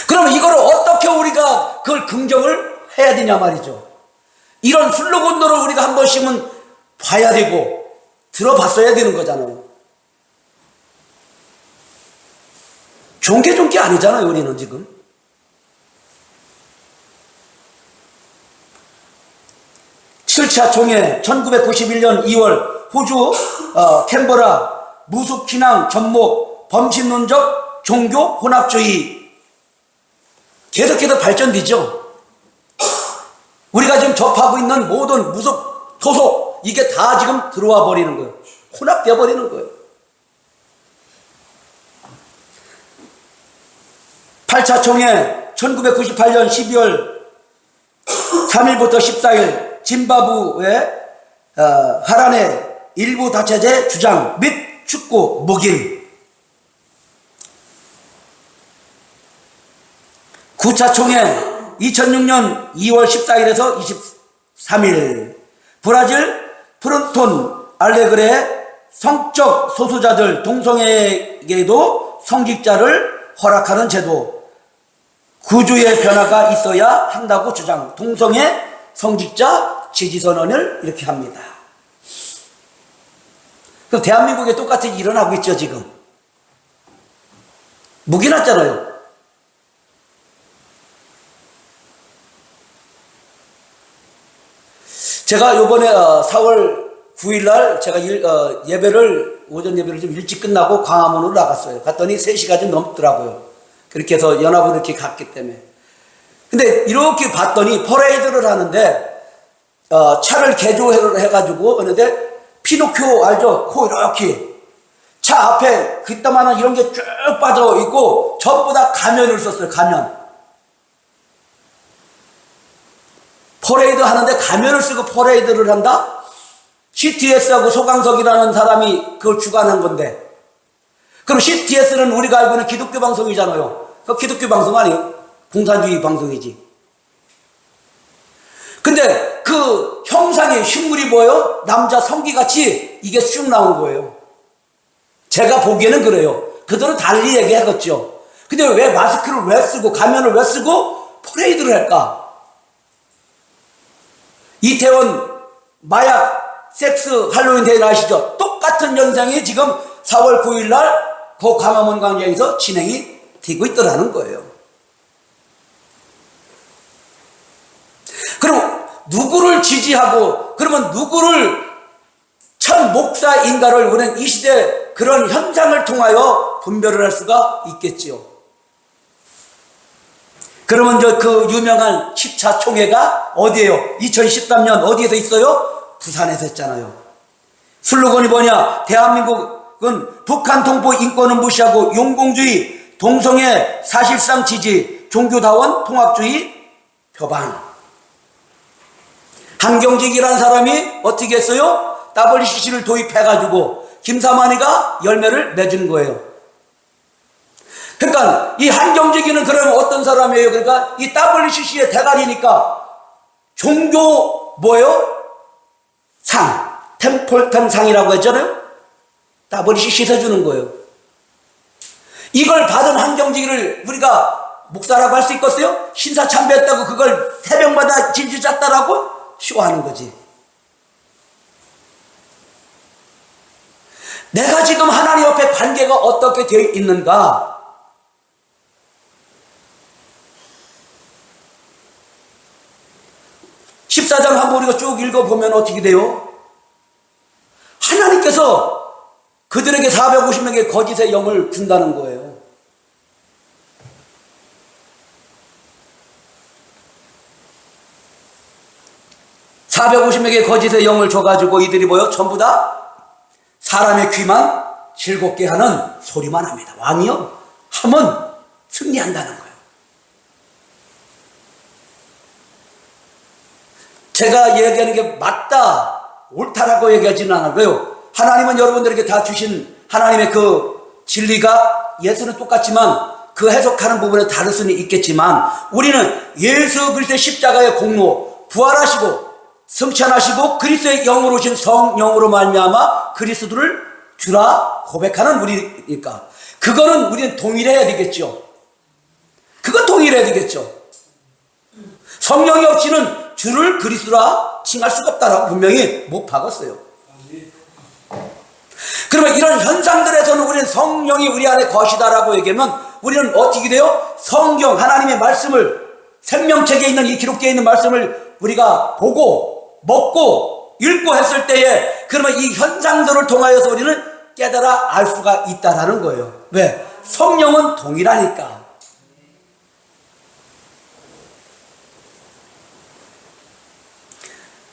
[SPEAKER 6] 그럼 이걸 어떻게 우리가 그걸 긍정을 해야 되냐 말이죠. 이런 슬로건들을 우리가 한 번씩은 봐야 되고 들어봤어야 되는 거잖아요. 종교 아니잖아요, 우리는 지금. 칠차 총회 1991년 2월 호주 캔버라 무속신앙 접목 범신론적 종교 혼합주의 계속해서 발전되죠. 우리가 지금 접하고 있는 모든 무속, 토속 이게 다 지금 들어와 버리는 거예요. 혼합되어 버리는 거예요. 8차 총회 1998년 12월 3일부터 14일 짐바브웨 하란의 일부 다체제 주장 및 축구 묵인. 9차 총회 2006년 2월 14일에서 23일 브라질 프론톤 알레그레 성적 소수자들 동성애에게도 성직자를 허락하는 제도, 구조의 변화가 있어야 한다고 주장. 동성애 성직자 지지선언을 이렇게 합니다. 그럼 대한민국에 똑같이 일어나고 있죠, 지금. 묵인했잖아요. 제가 요번에 4월 9일날 제가 오전 예배를 좀 일찍 끝나고 광화문으로 나갔어요. 갔더니 3시가 좀 넘더라고요. 그렇게 해서 연합으로 이렇게 갔기 때문에. 근데 이렇게 봤더니 퍼레이드를 하는데 차를 개조해가지고 하는데 피노키오 알죠? 코 이렇게 차 앞에 그따만한 이런 게 쭉 빠져 있고 전부 다 가면을 썼어요. 가면. 퍼레이드 하는데 가면을 쓰고 퍼레이드를 한다? CTS하고 소강석이라는 사람이 그걸 주관한 건데, 그럼 CTS는 우리가 알고 있는 기독교 방송이잖아요. 그 기독교 방송 아니에요? 공산주의 방송이지. 근데 그 형상의 흉물이 뭐예요? 남자 성기같이 이게 쑥 나온 거예요. 제가 보기에는 그래요. 그들은 달리 얘기하겠죠. 근데 왜 마스크를 왜 쓰고 가면을 왜 쓰고 퍼레이드를 할까? 이태원 마약 섹스 할로윈 대회 아시죠? 똑같은 현상이 지금 4월 9일 날 그 광화문 광장에서 진행이 되고 있더라는 거예요. 그럼 누구를 지지하고 그러면 누구를 참 목사인가를 우리는 이 시대 그런 현상을 통하여 분별을 할 수가 있겠지요. 그러면 그 유명한 10차 총회가 어디에요? 2013년 어디에서 있어요? 부산에서 했잖아요. 슬로건이 뭐냐? 대한민국은 북한 동포 인권은 무시하고 용공주의, 동성애 사실상 지지, 종교다원 통합주의 표방. 한경직이라는 사람이 어떻게 했어요? WCC를 도입해가지고 김사만이가 열매를 맺은 거예요. 그러니까 이 한경직이는 그러면 어떤 사람이에요? 그러니까 이 WCC의 대가리니까 종교 뭐예요? 상, 템플턴 상이라고 했잖아요. WCC에서 주는 거예요. 이걸 받은 한경직이를 우리가 목사라고 할 수 있겠어요? 신사참배했다고 그걸 새벽마다 질질 짰다라고 쇼하는 거지. 내가 지금 하나님 옆에 관계가 어떻게 되어 있는가? (14장) 한번 우리가 쭉 읽어보면 어떻게 돼요? 하나님께서 그들에게 450명의 거짓의 영을 준다는 거예요. (450명의 거짓의 영을 줘가지고 이들이 뭐요? 전부 다 사람의 귀만 즐겁게 하는 소리만 합니다. 왕이요 하면 승리한다는 거예요. 제가 얘기하는 게 맞다 옳다라고 얘기하지는 않아요. 왜요? 하나님은 여러분들에게 다 주신 하나님의 그 진리가 예수는 똑같지만 그 해석하는 부분에 다를 수는 있겠지만 우리는 예수 그리스도의 십자가의 공로, 부활하시고 성찬하시고 그리스도의 영으로 오신 성령으로 말미암아 그리스도를 주라 고백하는 우리니까 그거는 우리는 동일해야 되겠죠. 그건 동일해야 되겠죠. 성령이 없이는 주를 그리스도라 칭할 수가 없다라고 분명히 못 박았어요. 그러면 이런 현상들에서는 우리는 성령이 우리 안에 거시다라고 얘기하면 우리는 어떻게 돼요? 성경 하나님의 말씀을 생명책에 있는 이 기록되어 있는 말씀을 우리가 보고 먹고 읽고 했을 때에 그러면 이 현상들을 통하여서 우리는 깨달아 알 수가 있다라는 거예요. 왜? 성령은 동일하니까.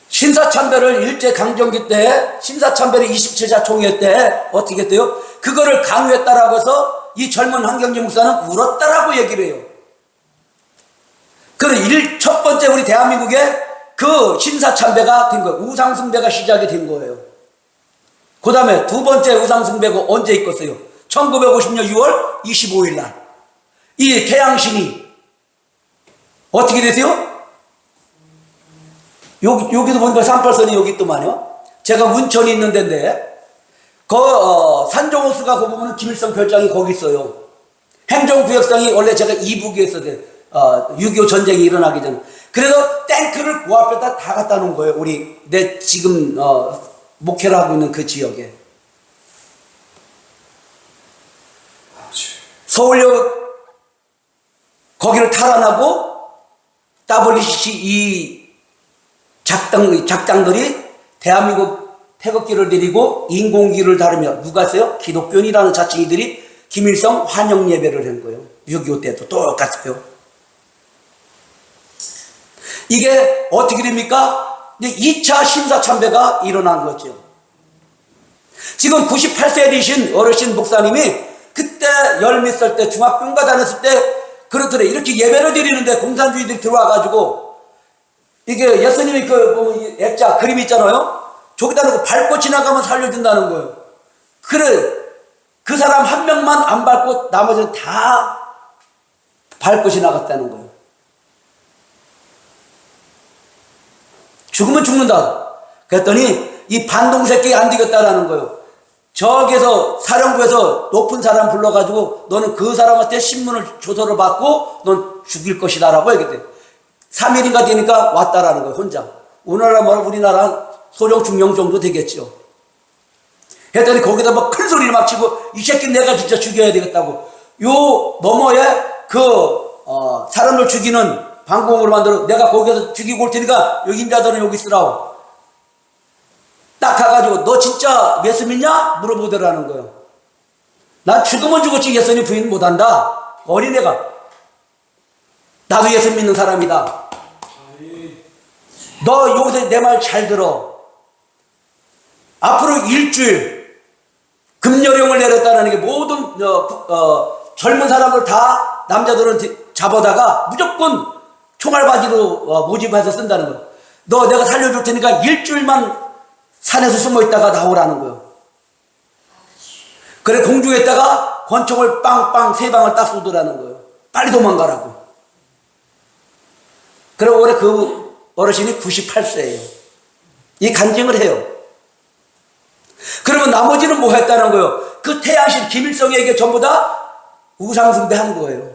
[SPEAKER 6] 신사참배를 일제강점기 때 신사참배를 27차 총회 때 어떻게 했대요? 그거를 강요했다라고 해서 이 젊은 한경직 목사는 울었다라고 얘기를 해요. 그럼 첫 번째 우리 대한민국에 그 신사참배가 된 거예요. 우상숭배가 시작이 된 거예요. 그 다음에 두 번째 우상숭배가 언제 있겠어요? 1950년 6월 25일 날 이 태양신이 어떻게 되세요? 여기도 보니까 38선이 여기 있더만요. 제가 문천이 있는 데인데 산정호수가 그 부분은 김일성 별장이 거기 있어요. 행정구역상이 원래 제가 이북에 있었어요. 6.25 전쟁이 일어나기 전에. 그래서 탱크를 그 앞에다 다 갖다 놓은 거예요. 내 지금 목회를 하고 있는 그 지역에. 서울역 거기를 탈환하고 WCC 이 작당들이 대한민국 태극기를 들이고 인공기를 다루며 누가 했어요? 기독교인이라는 자칭이들이 김일성 환영 예배를 한 거예요. 6.25 때도 똑같아요. 이게 어떻게 됩니까? 이제 2차 신사참배가 일어난 거죠. 지금 98세 되신 어르신 목사님이 그때 10몇 살 때 중학교인가 다녔을 때 그렇더래. 이렇게 예배를 드리는데 공산주의들이 들어와가지고 이게 예수님이 그 액자 그림 있잖아요. 저기다 놓고 밟고 지나가면 살려준다는 거예요. 그래 그 사람 한 명만 안 밟고 나머지는 다 밟고 지나갔다는 거예요. 죽으면 죽는다. 그랬더니 이 반동 새끼 안 되겠다라는 거예요. 저기에서 사령부에서 높은 사람 불러가지고 너는 그 사람한테 신문을 조서를 받고 넌 죽일 것이다 라고 얘기했대요. 3일인가 되니까 왔다라는 거예요. 혼자. 오늘날 말하면 우리나라 소령 중령 정도 되겠죠. 했더니 거기다 막 큰 소리를 막 치고 이 새끼 내가 진짜 죽여야 되겠다고. 요 너머에 사람을 죽이는 방공으로 만들어 내가 거기서 죽이고 올 테니까 여기 인자들은 여기 있으라고. 딱 가가지고 너 진짜 예수 믿냐? 물어보더라는 거예요. 난 죽으면 죽었지 예수님 부인 못한다. 어린애가. 나도 예수 믿는 사람이다. 너 여기서 내 말 잘 들어. 앞으로 일주일 금요령을 내렸다는 게 모든 젊은 사람을 다 남자들은 잡아다가 무조건 총알바지로 모집해서 쓴다는 거예요. 너 내가 살려줄 테니까 일주일만 산에서 숨어 있다가 나오라는 거예요. 그래 공중에다가 권총을 빵빵 세 방을 딱 쏘더라는 거예요. 빨리 도망가라고. 그래 올해 그 어르신이 98세예요. 이 간증을 해요. 그러면 나머지는 뭐 했다는 거예요? 그 태양신 김일성에게 전부 다 우상숭배한 거예요.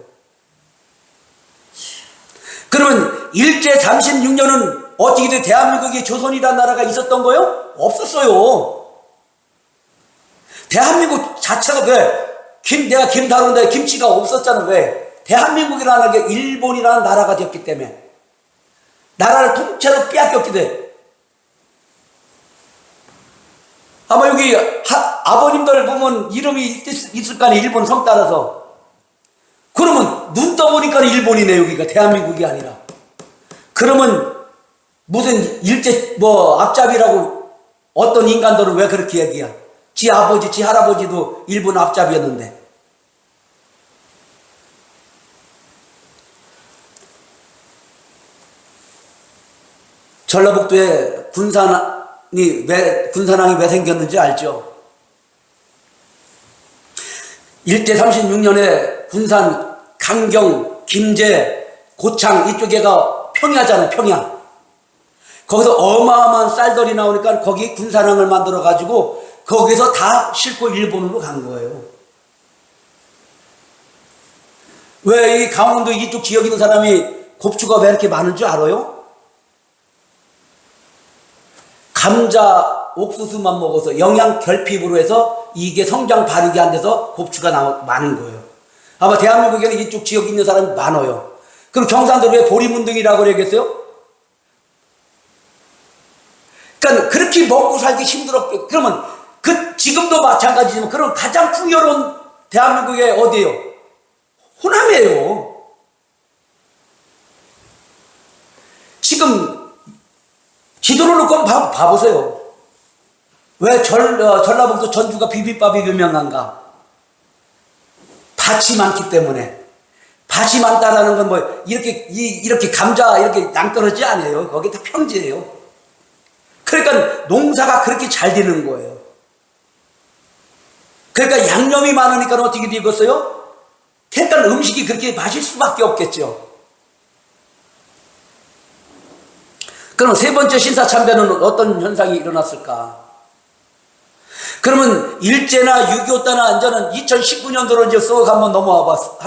[SPEAKER 6] 그러면 일제 36년은 어떻게 돼? 대한민국이 조선이라는 나라가 있었던 거예요? 없었어요. 대한민국 자체가 왜? 내가 김 다룬데 김치가 없었잖아. 왜? 대한민국이라는 게 일본이라는 나라가 되었기 때문에. 나라를 통째로 빼앗겼기 때문에. 아마 여기 아버님들 보면 이름이 있을 거 아니에요. 일본 성 따라서. 그러면 눈 떠보니까 일본이네. 여기가 대한민국이 아니라. 그러면 무슨 일제 앞잡이라고 어떤 인간들은 왜 그렇게 얘기야? 지 아버지 지 할아버지도 일본 앞잡이였는데. 전라북도에 군산항이 왜 생겼는지 알죠? 일제 36년에 군산, 강경, 김제, 고창 이쪽에가 평야잖아요. 평야. 거기서 어마어마한 쌀들이 나오니까 거기 군산항을 만들어 가지고 거기서 다 싣고 일본으로 간 거예요. 왜 이 강원도 이쪽 지역에 있는 사람이 곱추가 왜 이렇게 많은 줄 알아요? 감자, 옥수수만 먹어서 영양 결핍으로 해서 이게 성장 발육이 안 돼서 곱추가 많은 거예요. 아마 대한민국에는 이쪽 지역에 있는 사람이 많아요. 그럼 경상도 왜 보리문둥이라고 그러겠어요? 그러니까 그렇게 먹고 살기 힘들었고, 그러면 지금도 마찬가지지만, 그럼 가장 풍요로운 대한민국의 어디예요? 호남이에요. 지금 지도를 놓고 봐보세요. 왜 전라북도 전주가 비빔밥이 유명한가? 밭이 많기 때문에. 밭이 많다라는 건 뭐 이렇게 감자 이렇게 낭떠러지 않아요. 거기 다 평지예요. 그러니까 농사가 그렇게 잘 되는 거예요. 그러니까 양념이 많으니까 어떻게 되겠어요? 그러니까 음식이 그렇게 맛일 수밖에 없겠죠. 그럼 세 번째 신사참배는 어떤 현상이 일어났을까? 그러면 일제나 6.25 때나 저는 2019년도로 이제 쏙 한번 넘어와 봤어.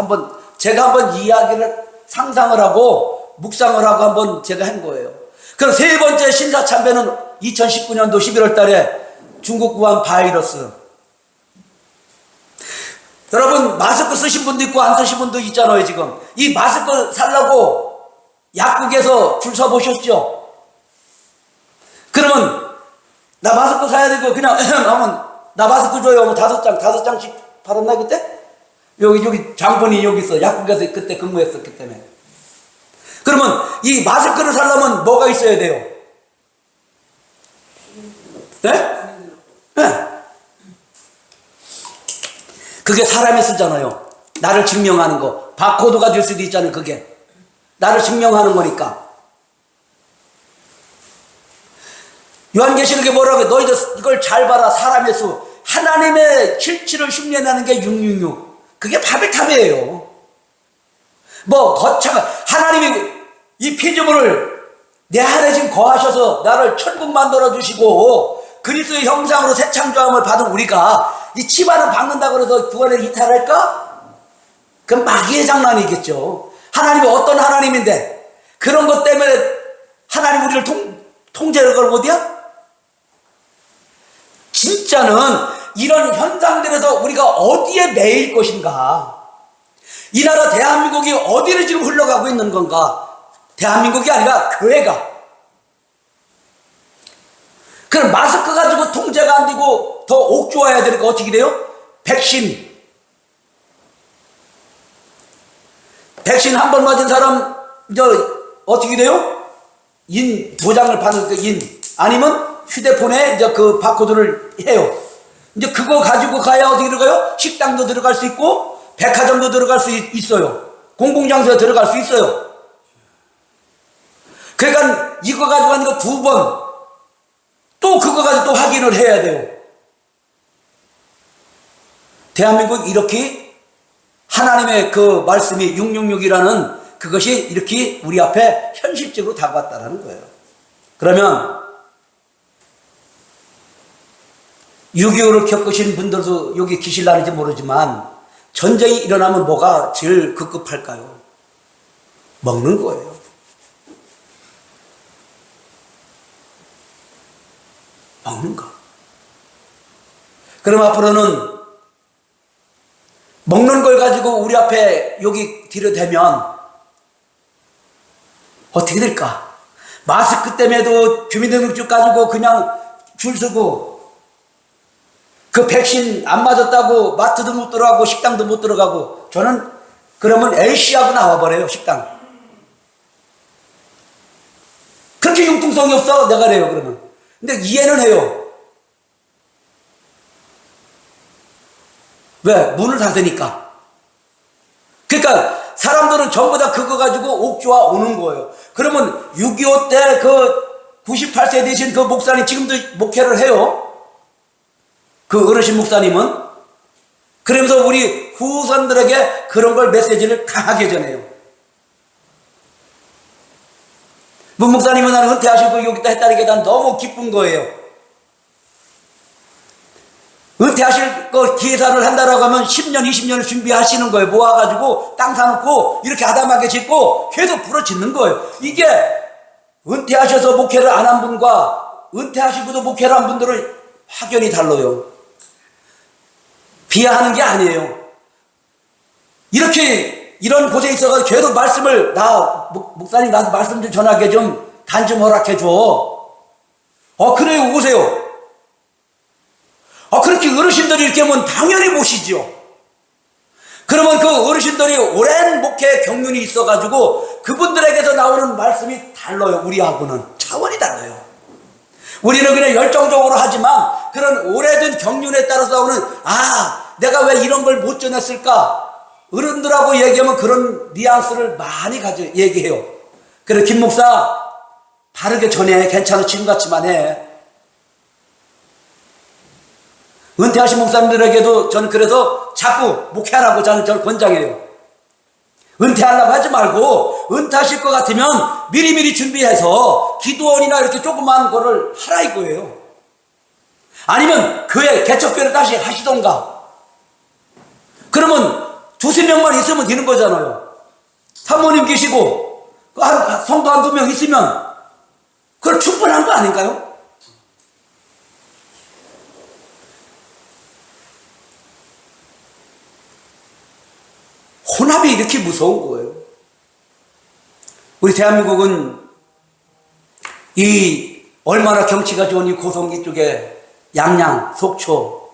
[SPEAKER 6] 제가 한번 이야기를 상상을 하고 묵상을 하고 한번 제가 한 거예요. 그럼 세 번째 신사참배는 2019년도 11월 달에 중국 구한 바이러스. 여러분 마스크 쓰신 분도 있고 안 쓰신 분도 있잖아요. 지금 이 마스크 살라고 약국에서 줄 서 보셨죠? 그러면 나 마스크 사야 되고 그냥 하면 나 마스크 줘요. 뭐 5장씩 팔았나 그때? 여기 장본이 여기 있어. 약국에서 그때 근무했었기 때문에. 그러면 이 마스크를 사려면 뭐가 있어야 돼요? 네? 네. 그게 사람이 쓰잖아요. 나를 증명하는 거. 바코드가 될 수도 있잖아요. 그게 나를 증명하는 거니까. 요한계시록에 뭐라고 해? 너희들 이걸 잘 봐라. 사람의 수. 하나님의 실체를 흉내내는 게 666. 그게 바벨탑이에요. 하나님이 이 피조물을 내 안에 지금 거하셔서 나를 천국 만들어 주시고 그리스도의 형상으로 새 창조함을 받은 우리가 이 치마를 박는다고 해서 구원을 이탈할까? 그건 마귀의 장난이겠죠. 하나님이 어떤 하나님인데 그런 것 때문에 하나님 우리를 통제를 걸 못이야? 진짜는 이런 현상들에서 우리가 어디에 매일 것인가? 이 나라 대한민국이 어디를 지금 흘러가고 있는 건가? 대한민국이 아니라 교회가. 그럼 마스크 가지고 통제가 안 되고 더 옥조해야 되니까 어떻게 돼요? 백신 한 번 맞은 사람 어떻게 돼요? 도장을 받는 그 아니면 휴대폰에 이제 그 바코드를 해요. 이제 그거 가지고 가야 어떻게 들어가요? 식당도 들어갈 수 있고 백화점도 들어갈 수 있어요. 공공장소에 들어갈 수 있어요. 그러니까 이거 가지고 가는 거 2번 또 그거 가지고 또 확인을 해야 돼요. 대한민국 이렇게 하나님의 그 말씀이 666이라는 그것이 이렇게 우리 앞에 현실적으로 다가왔다는 거예요. 그러면 6.25를 겪으신 분들도 여기 계실라는지 모르지만 전쟁이 일어나면 뭐가 제일 급급할까요? 먹는 거예요. 먹는 거. 그럼 앞으로는 먹는 걸 가지고 우리 앞에 여기 들여대면 어떻게 될까? 마스크 때문에도 주민등록증 가지고 그냥 줄 서고 그 백신 안 맞았다고 마트도 못 들어가고 식당도 못 들어가고 저는 그러면 L씨하고 나와버려요 식당. 그렇게 융통성이 없어 내가 그래요 그러면. 근데 이해는 해요. 왜? 문을 닫으니까. 그러니까 사람들은 전부 다 그거 가지고 옥주와 오는 거예요. 그러면 6.25 때 그 98세 되신 그 목사님 지금도 목회를 해요. 그 어르신 목사님은. 그러면서 우리 후손들에게 그런 걸 메시지를 강하게 전해요. 문 목사님은 나는 은퇴하시고 여기다 했다니까 난 너무 기쁜 거예요. 은퇴하실 거 계산을 한다라고 하면 10년, 20년을 준비하시는 거예요. 모아가지고 땅 사놓고 이렇게 아담하게 짓고 계속 부러짓는 거예요. 이게 은퇴하셔서 목회를 안 한 분과 은퇴하시고도 목회를 한 분들은 확연히 달라요. 비하하는 게 아니에요. 이렇게 이런 곳에 있어가지고 계속 말씀을 목사님 나한테 말씀 좀 전하게 좀 단 좀 허락해 줘. 그래요 오세요. 그렇게 어르신들이 이렇게 하면 당연히 모시죠. 그러면 그 어르신들이 오랜 목회 경륜이 있어가지고 그분들에게서 나오는 말씀이 달라요. 우리하고는 차원이 달라요. 우리는 그냥 열정적으로 하지만 그런 오래된 경륜에 따라서 나오는 내가 왜 이런 걸 못 전했을까? 어른들하고 얘기하면 그런 뉘앙스를 많이 얘기해요. 그래 김 목사 바르게 전해. 괜찮아 지금같이만 해. 은퇴하신 목사님들에게도 저는 그래서 자꾸 목회하라고 저는 권장해요. 은퇴하려고 하지 말고 은퇴하실 것 같으면 미리미리 준비해서 기도원이나 이렇게 조그만 거를 하라 이거예요. 아니면 교회 개척교회를 다시 하시던가. 그러면 2-3명만 있으면 되는 거잖아요. 사모님 계시고 성도 1-2명 있으면 그걸 충분한 거 아닌가요? 혼합이 이렇게 무서운 거예요. 우리 대한민국은 이 얼마나 경치가 좋은 이 고성기 쪽에 양양, 속초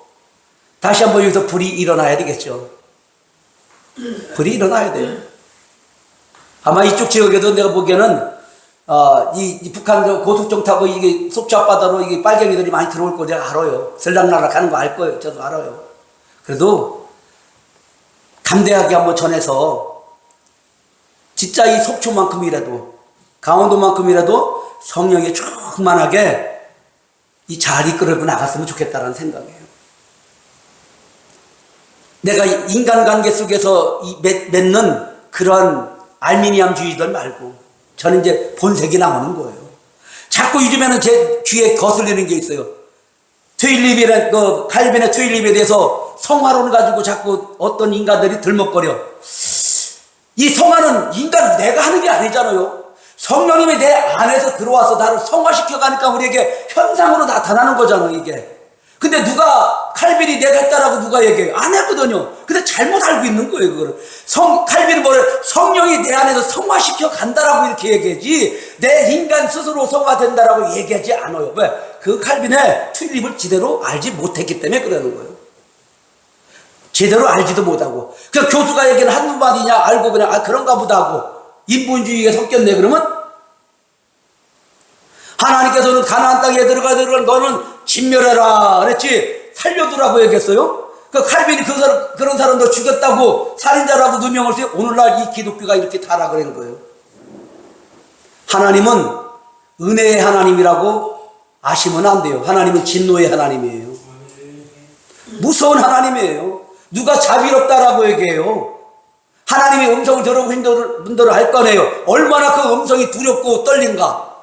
[SPEAKER 6] 다시 한번 여기서 불이 일어나야 되겠죠. 불이 일어나야 돼요. 아마 이쪽 지역에도 내가 보기에는 이 북한 고속정 타고 이게 속초 앞바다로 이게 빨갱이들이 많이 들어올 거 내가 알아요. 들락날락 하는 거 알 거예요. 저도 알아요. 그래도 담대하게 한번 전해서 진짜 이 속초만큼이라도 강원도만큼이라도 성령이 충만하게 이 잘 이끌고 나갔으면 좋겠다는 생각이에요. 내가 인간관계 속에서 맺는 그런 알미니엄주의들 말고 저는 이제 본색이 나오는 거예요. 자꾸 요즘에는 제 귀에 거슬리는 게 있어요. 트윌립이라는 그 칼빈의 트윌립에 대해서 성화론을 가지고 자꾸 어떤 인간들이 들먹거려. 이 성화는 인간 내가 하는 게 아니잖아요. 성령님이 내 안에서 들어와서 나를 성화시켜가니까 우리에게 현상으로 나타나는 거잖아요 이게. 근데 누가 칼빈이 내가 했다라고 누가 얘기해요? 안 했거든요. 근데 잘못 알고 있는 거예요 그거를. 칼빈은 뭐래? 성령이 내 안에서 성화시켜 간다라고 이렇게 얘기하지 내 인간 스스로 성화된다라고 얘기하지 않아요. 왜? 그 칼빈의 튤립을 제대로 알지 못했기 때문에 그러는 거예요. 제대로 알지도 못하고. 그 교수가 얘기는 한마디냐 알고 그냥 그런가 보다 하고 인본주의에 섞였네 그러면 하나님께서는 가나안 땅에 들어가야 너는 진멸해라 그랬지 살려두라고 얘기했어요. 그 칼빈이 그런 사람도 죽였다고 살인자라고 누명을 쓰여 오늘날 이 기독교가 이렇게 타락을 한 거예요. 하나님은 은혜의 하나님이라고 아시면 안 돼요. 하나님은 진노의 하나님이에요. 무서운 하나님이에요. 누가 자비롭다라고 얘기해요. 하나님의 음성을 들어보신 분들은 알 거네요. 얼마나 그 음성이 두렵고 떨린가.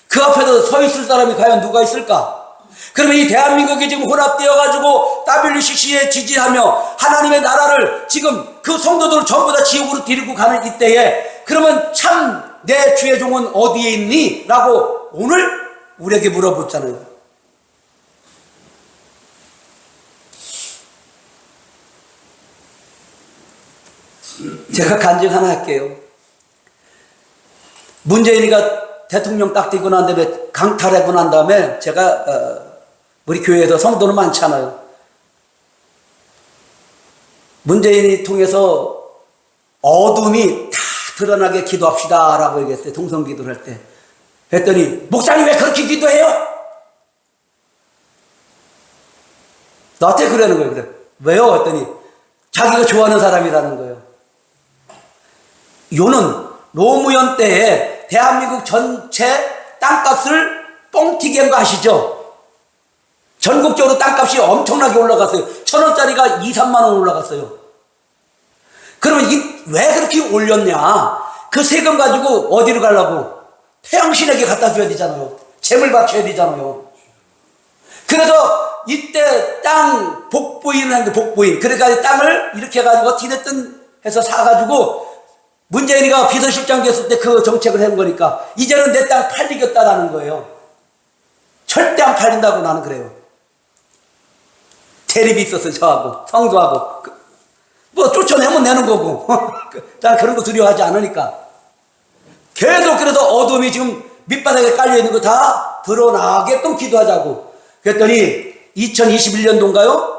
[SPEAKER 6] 그 앞에서 서 있을 사람이 과연 누가 있을까? 그러면 이 대한민국이 지금 혼합되어가지고 WCC에 지지하며 하나님의 나라를 지금 그 성도들을 전부 다 지옥으로 데리고 가는 이때에 그러면 참 내 주의 종은 어디에 있니? 라고 오늘 우리에게 물어보잖아요. 제가 간증 하나 할게요. 문재인이가 대통령 딱 되고 난 다음에 강탈하고 난 다음에 제가 우리 교회에서 성도는 많잖아요. 문재인이 통해서 어둠이 다 드러나게 기도합시다 라고 얘기했어요. 동성기도를 할 때. 했더니 목사님 왜 그렇게 기도해요? 나한테 그러는 거예요. 그래. 왜요? 했더니 자기가 좋아하는 사람이라는 거예요. 요는 노무현 때에 대한민국 전체 땅값을 뻥튀기 한 거 아시죠? 전국적으로 땅값이 엄청나게 올라갔어요. 1,000원짜리가 2, 3만 원 올라갔어요. 그러면 왜 그렇게 올렸냐? 그 세금 가지고 어디로 가려고? 태양신에게 갖다 줘야 되잖아요. 재물 바쳐야 되잖아요. 그래서 이때 땅 복부인을 하는데 복부인. 그러니까 땅을 이렇게 해가지고 어찌됐든 해서 사가지고 문재인이가 비서실장 됐을 때 그 정책을 한 거니까 이제는 내 땅 팔리겠다라는 거예요. 절대 안 팔린다고 나는 그래요. 대립이 있었어요. 저하고 성도하고 뭐 쫓아내면 내는 거고 난 그런 거 두려워하지 않으니까 계속 그래서 어둠이 지금 밑바닥에 깔려있는 거 다 드러나게끔 기도하자고 그랬더니 2021년도인가요?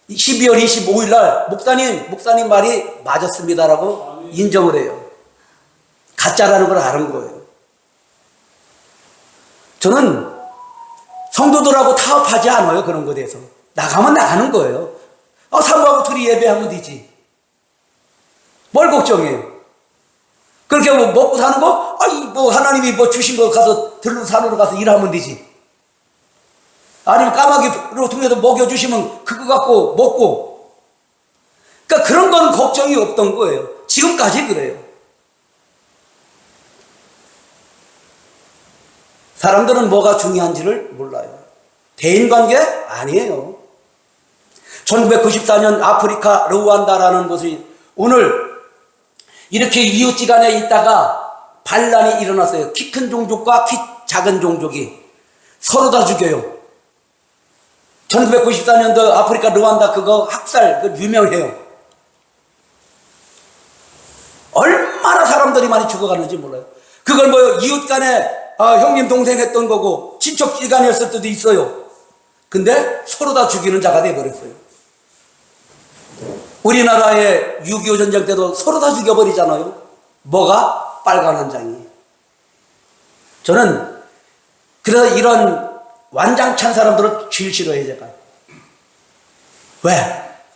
[SPEAKER 6] 12월 25일 날 목사님 말이 맞았습니다라고 인정을 해요. 가짜라는 걸 아는 거예요. 저는 성도들하고 타협하지 않아요. 그런 거에 대해서. 나가면 나가는 거예요. 사모하고 둘이 예배하면 되지. 뭘 걱정해요? 그렇게 뭐 먹고 사는 거? 뭐 하나님이 뭐 주신 거 가서 산으로 가서 일하면 되지. 아니면 까마귀로 통해서 먹여주시면 그거 갖고 먹고. 그러니까 그런 건 걱정이 없던 거예요. 지금까지 그래요. 사람들은 뭐가 중요한지를 몰라요. 대인관계? 아니에요. 1994년 아프리카 르완다라는 곳이 오늘 이렇게 이웃지간에 있다가 반란이 일어났어요. 키 큰 종족과 키 작은 종족이 서로 다 죽여요. 1994년도 아프리카 르완다 그거 학살 그 유명해요. 얼마나 사람들이 많이 죽어가는지 몰라요. 그걸 뭐 이웃간에 형님 동생 했던 거고 친척지간이었을 때도 있어요. 근데 서로 다 죽이는 자가 돼버렸어요. 우리나라의 6.25 전쟁 때도 서로 다 죽여버리잖아요. 뭐가? 빨간 한장이. 저는 그래서 이런 완장찬 사람들은 제일 싫어해요. 제가. 왜?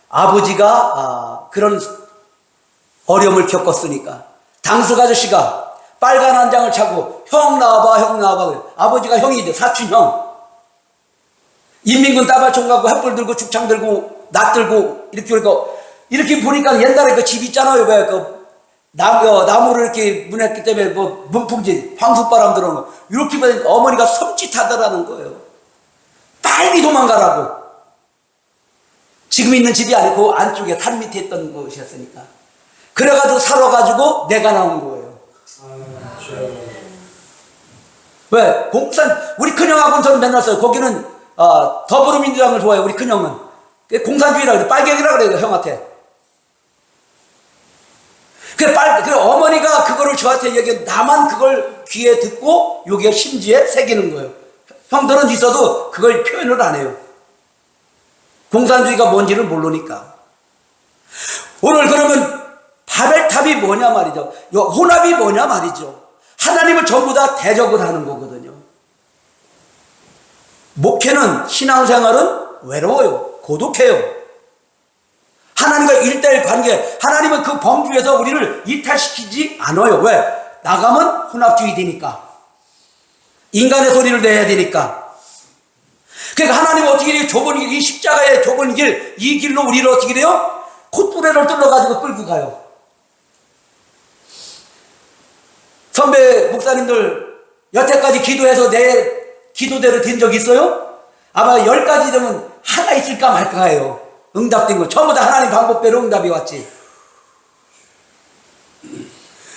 [SPEAKER 6] 아버지가 그런 어려움을 겪었으니까. 당숙 아저씨가 빨간 한장을 차고 형 나와봐. 아버지가 형이죠. 사촌형. 인민군 따발총 갖고 횃불 들고 죽창 들고 낫 들고 이렇게 보니까 옛날에 그 집 있잖아요. 왜 나무를 이렇게 문했기 때문에 뭐 문풍지 황수바람 들어오는 거 이렇게 보면 어머니가 섬찟하더라는 거예요. 빨리 도망가라고. 지금 있는 집이 아니고 안쪽에 산 밑에 있던 곳이었으니까. 그래가지고 살아가지고 내가 나온 거예요. 왜? 우리 큰형하고는 저는 맨날 써요. 거기는 더불어민주당을 좋아해요. 우리 큰형은 공산주의라고 그래. 빨갱이라고 그래요. 형한테. 그래 어머니가 그거를 저한테 얘기해 나만 그걸 귀에 듣고 여기에 심지에 새기는 거예요. 형들은 있어도 그걸 표현을 안 해요. 공산주의가 뭔지를 모르니까. 오늘 그러면 바벨탑이 뭐냐 말이죠. 혼합이 뭐냐 말이죠. 하나님을 전부 다 대적을 하는 거거든요. 목회는, 신앙생활은 외로워요. 고독해요. 하나님과 일대일 관계, 하나님은 그 범주에서 우리를 이탈시키지 않아요. 왜? 나가면 혼합주의 되니까. 인간의 소리를 내야 되니까. 그러니까 하나님은 어떻게 해요? 좁은 길, 이 십자가의 좁은 길, 이 길로 우리를 어떻게 돼요? 콧구레를 뚫어가지고 끌고 가요. 선배 목사님들 여태까지 기도해서 내 기도대로 된 적 있어요? 아마 10가지 되면 하나 있을까 말까 해요. 응답된 거. 전부 다 하나님 방법대로 응답이 왔지.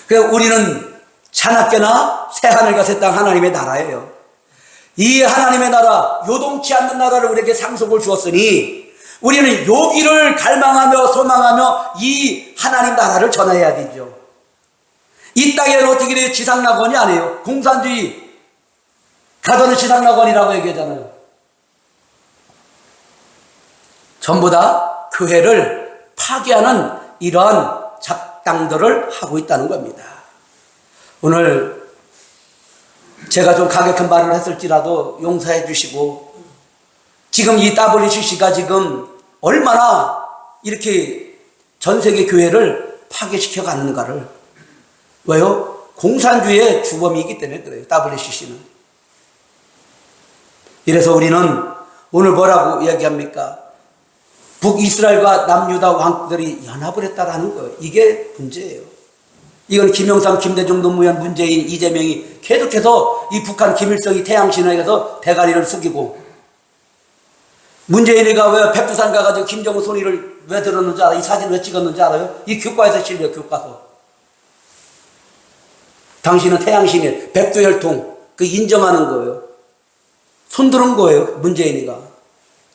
[SPEAKER 6] 그래서 우리는 자나깨나 새하늘과 새 땅 하나님의 나라예요. 이 하나님의 나라, 요동치 않는 나라를 우리에게 상속을 주었으니 우리는 여기를 갈망하며 소망하며 이 하나님 나라를 전해야 되죠. 이 땅에는 어떻게 돼요? 지상낙원이 아니에요. 공산주의 가서는 지상낙원이라고 얘기하잖아요. 전부 다 교회를 파괴하는 이러한 작당들을 하고 있다는 겁니다. 오늘 제가 좀 가격한 말을 했을지라도 용서해 주시고, 지금 이 WCC가 지금 얼마나 이렇게 전 세계 교회를 파괴시켜 가는가를. 왜요? 공산주의의 주범이기 때문에 그래요. WCC는. 이래서 우리는 오늘 뭐라고 이야기합니까? 북이스라엘과 남유다 왕들이 연합을 했다라는 거예요. 이게 문제예요. 이건 김영삼, 김대중, 노무현, 문재인, 이재명이 계속해서 이 북한 김일성이 태양신에 가서 대가리를 숙이고, 문재인이가 왜 백두산 가가지고 김정은 소리를 왜 들었는지 알아요? 이 사진 왜 찍었는지 알아요? 이 교과에서 실려, 교과서. 당신은 태양신이에요. 백두혈통. 그 인정하는 거예요. 손들은 거예요. 문재인이가.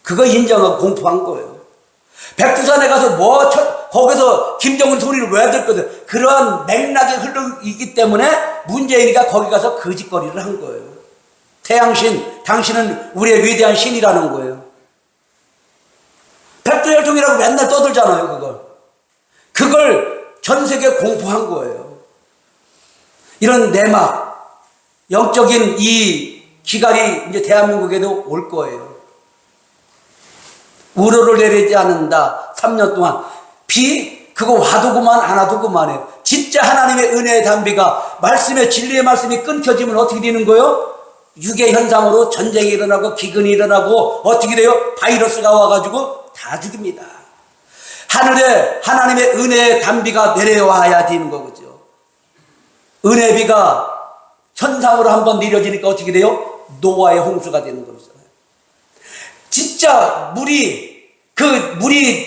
[SPEAKER 6] 그거 인정하고 공포한 거예요. 백두산에 가서 거기서 김정은 소리를 왜 듣거든? 그러한 맥락이 흐르기 때문에 문재인이가 거기 가서 거짓거리를 한 거예요. 태양신, 당신은 우리의 위대한 신이라는 거예요. 백두혈통이라고 맨날 떠들잖아요, 그걸 전 세계에 공포한 거예요. 이런 내막, 영적인 이 기갈이 이제 대한민국에도 올 거예요. 우로를 내리지 않는다. 3년 동안. 비, 그거 와도 그만, 안 와도 그만해요. 진짜 하나님의 은혜의 담비가, 말씀의 진리의 말씀이 끊겨지면 어떻게 되는 거예요? 유괴 현상으로 전쟁이 일어나고, 기근이 일어나고, 어떻게 돼요? 바이러스가 와가지고 다 죽입니다. 하늘에 하나님의 은혜의 담비가 내려와야 되는 거죠. 은혜비가 현상으로 한번 내려지니까 어떻게 돼요? 노아의 홍수가 되는 거잖아요. 진짜 물이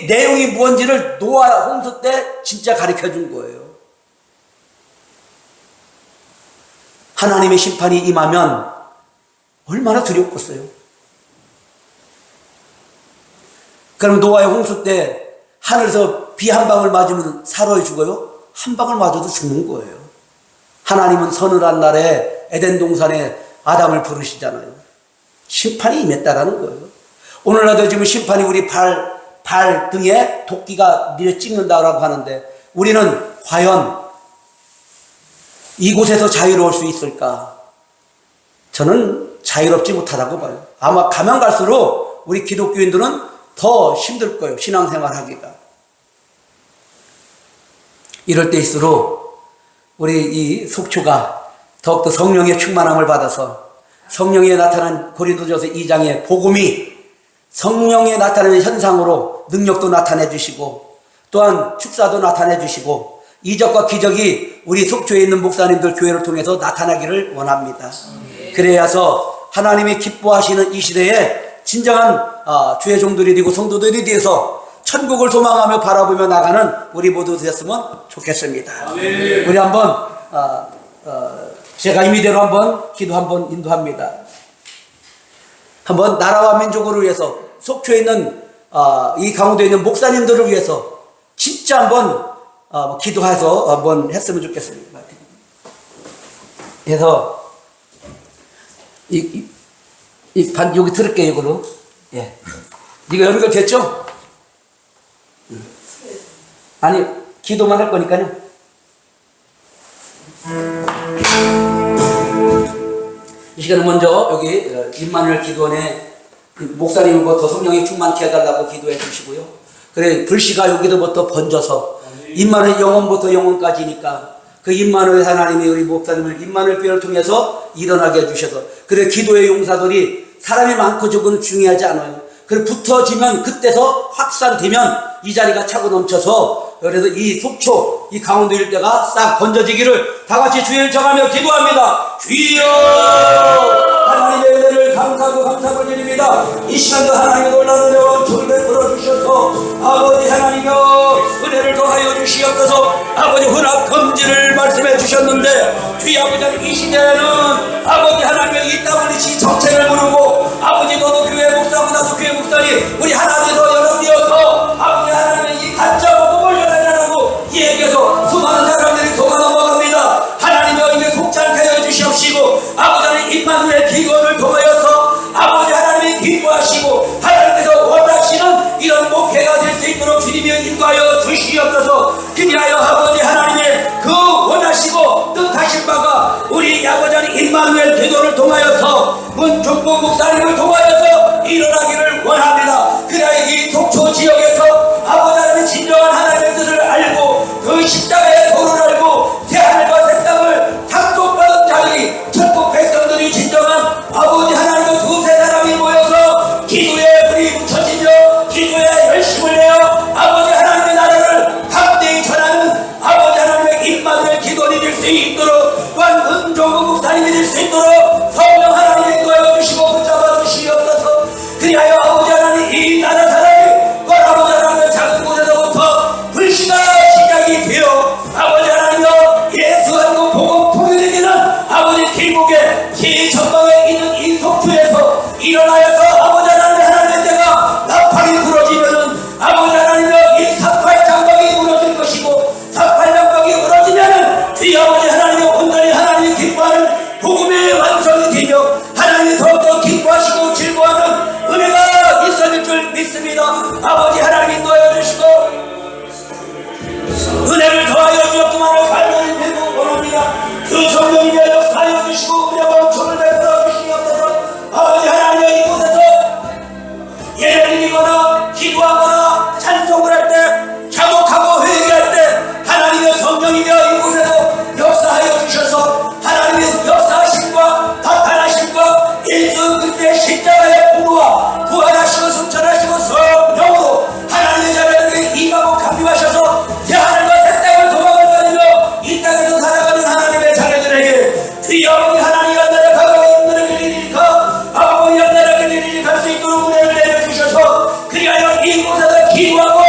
[SPEAKER 6] 내용이 뭔지를 노아 홍수 때 진짜 가르쳐 준 거예요. 하나님의 심판이 임하면 얼마나 두렵겠어요. 그럼 노아의 홍수 때 하늘에서 비 한 방울 맞으면 사로에 죽어요? 한 방울 맞아도 죽는 거예요. 하나님은 서늘한 날에 에덴 동산에 아담을 부르시잖아요. 심판이 임했다라는 거예요. 오늘날도 지금 심판이 우리 발 등에 도끼가 밀어 찍는다라고 하는데, 우리는 과연 이곳에서 자유로울 수 있을까? 저는 자유롭지 못하다고 봐요. 아마 가면 갈수록 우리 기독교인들은 더 힘들 거예요. 신앙생활 하기가. 이럴 때일수록 우리 이 속초가 더욱더 성령의 충만함을 받아서 성령에 나타난 고린도전서 2장의 복음이 성령에 나타나는 현상으로 능력도 나타내 주시고, 또한 축사도 나타내 주시고, 이적과 기적이 우리 속초에 있는 목사님들 교회를 통해서 나타나기를 원합니다. 그래야서 하나님이 기뻐하시는 이 시대에 진정한 주의 종들이 되고 성도들이 되어서 천국을 소망하며 바라보며 나가는 우리 모두 되었으면 좋겠습니다. 우리 한번 제가 임의대로 한번 기도 한번 인도합니다. 한번 나라와 민족을 위해서, 속초에 있는 이 강원도에 있는 목사님들을 위해서 진짜 한번 기도해서 한번 했으면 여기 들을게요, 이거로. 예. 이거 연결됐죠? 아니, 기도만 할 거니까요. 이 시간에 먼저 여기 임마누엘 기도원에 목사님부터 성령이 충만케 해달라고 기도해 주시고요. 그래, 불씨가 여기로부터 번져서 임마누엘 영혼부터 영혼까지니까 그 임마누엘 하나님이 우리 목사님을 임마누엘 교회를 통해서 일어나게 해주셔서, 그래 기도의 용사들이 사람이 많고 적은 중요하지 않아요. 그래 붙어지면 그때서 확산되면 이 자리가 차고 넘쳐서, 그래서 이 속초 이 강원도 일대가 싹 번져지기를 다 같이 주의를 정하며 기도합니다. 주여 하나님의 은혜를 감사하고 감사를 드립니다. 이 시간도 하나님의 놀라운 은혜와 주를 베풀어 주셔서 아버지 하나님여 은혜를 더하여 주시옵소서. 아버지 혼합 금지를 말씀해 주셨는데 주의 아버지 이 시대에는 아버지 하나님의 이 WC 정책을 부르고 아버지 너도 교회 목사고 나도 교회 목사니 우리 하나님에서 연합되어서 아버지 하나님의 이 가짜 복음을 전하자라고 얘기해서 수많은 사람들이 속아 넘어갑니다. 하나님여 이제 속지 않게 하여 주시옵시고 아버지 하나님 임마누엘 기도를 통하여서 아버지 하나님이 기뻐하시고 하나님께서 원하시는 이런 목회가 될 수 있도록 주님이 인도하여 주시옵소서. 그리하여 아버지 하나님의 그 원하시고 뜻하신 바가 우리 아버지 하나님 임마누엘 기도를 통하여서 문종국 목사님을 통하여서 일어나기를 원합니다. 그리하여 이 속초 지역에서 아버지 하나님의 진정한 하나님의 뜻을 알고 그 십자가의 도를 알고 새하늘과 새 땅을 상속받은 자들이 천국 백성들이 진정한 아버지 하나님의 두세 사람이 모여서 기도에 불이 붙여지며 기도에 열심을 내어 아버지 하나님의 나라를 강대히 전하는 아버지 하나님의 임마누엘 기도원이 될 수 있도록 또한 은종국 목사님이 될 수 있도록 성령 하나님이 인도하여 주시고 붙잡아 주시옵소서. 그리하여 아버지 하나님 이 나라 사람이 또 아버지 하나님의 작은 곳에서부터 불씨가 시작이 되어 아버지 하나님여 예수 한국 복음 통일되기는 아버지 길목에 기전방에 있는 이 속초에서 일어나여서 아버지 하나님의 때가 나팔이 부러지면은 아버지 하나님여 이 38장막이 무너질 것이고 38장막이 무너지면은 이 아버지 하나님의 온전히 하나님이 기뻐하는 복음의 완성이 되며 하나님이 더욱더 기뻐하시고 즐거워하는 은혜가 있어질 줄 믿습니다. 아버지 하나님 인도하여 주시고 은혜를 더하여 주었구만을 간절히 빌고 원합니다. 그 성령님의 역사하여 주시고 은혜와 총을 베풀어 주시옵소서. 아버지 하나님 이곳에서 예를 드리거나 기도하거나 찬송을 할 때 자복하고 회개할 때 하나님의 성령이며 이곳에서 역사하여 주셔서 하나님의 역사하심과 나타나심과 예수 그리스도의 십자가의 공로와 부활하시고 승천하시고 성령으로 하나님의 자녀들에게 임하고 감림하셔서 새하늘과 새 땅을 도망을 다니며 이 땅에서 살아가는 하나님의 자녀들에게 주여 아버지 하나님 연달아 가까이 연달아 그리니까 아버지 연달아 그리니 갈 수 있도록 은혜를 내려주셔서 그리하여 이곳에서 기도하고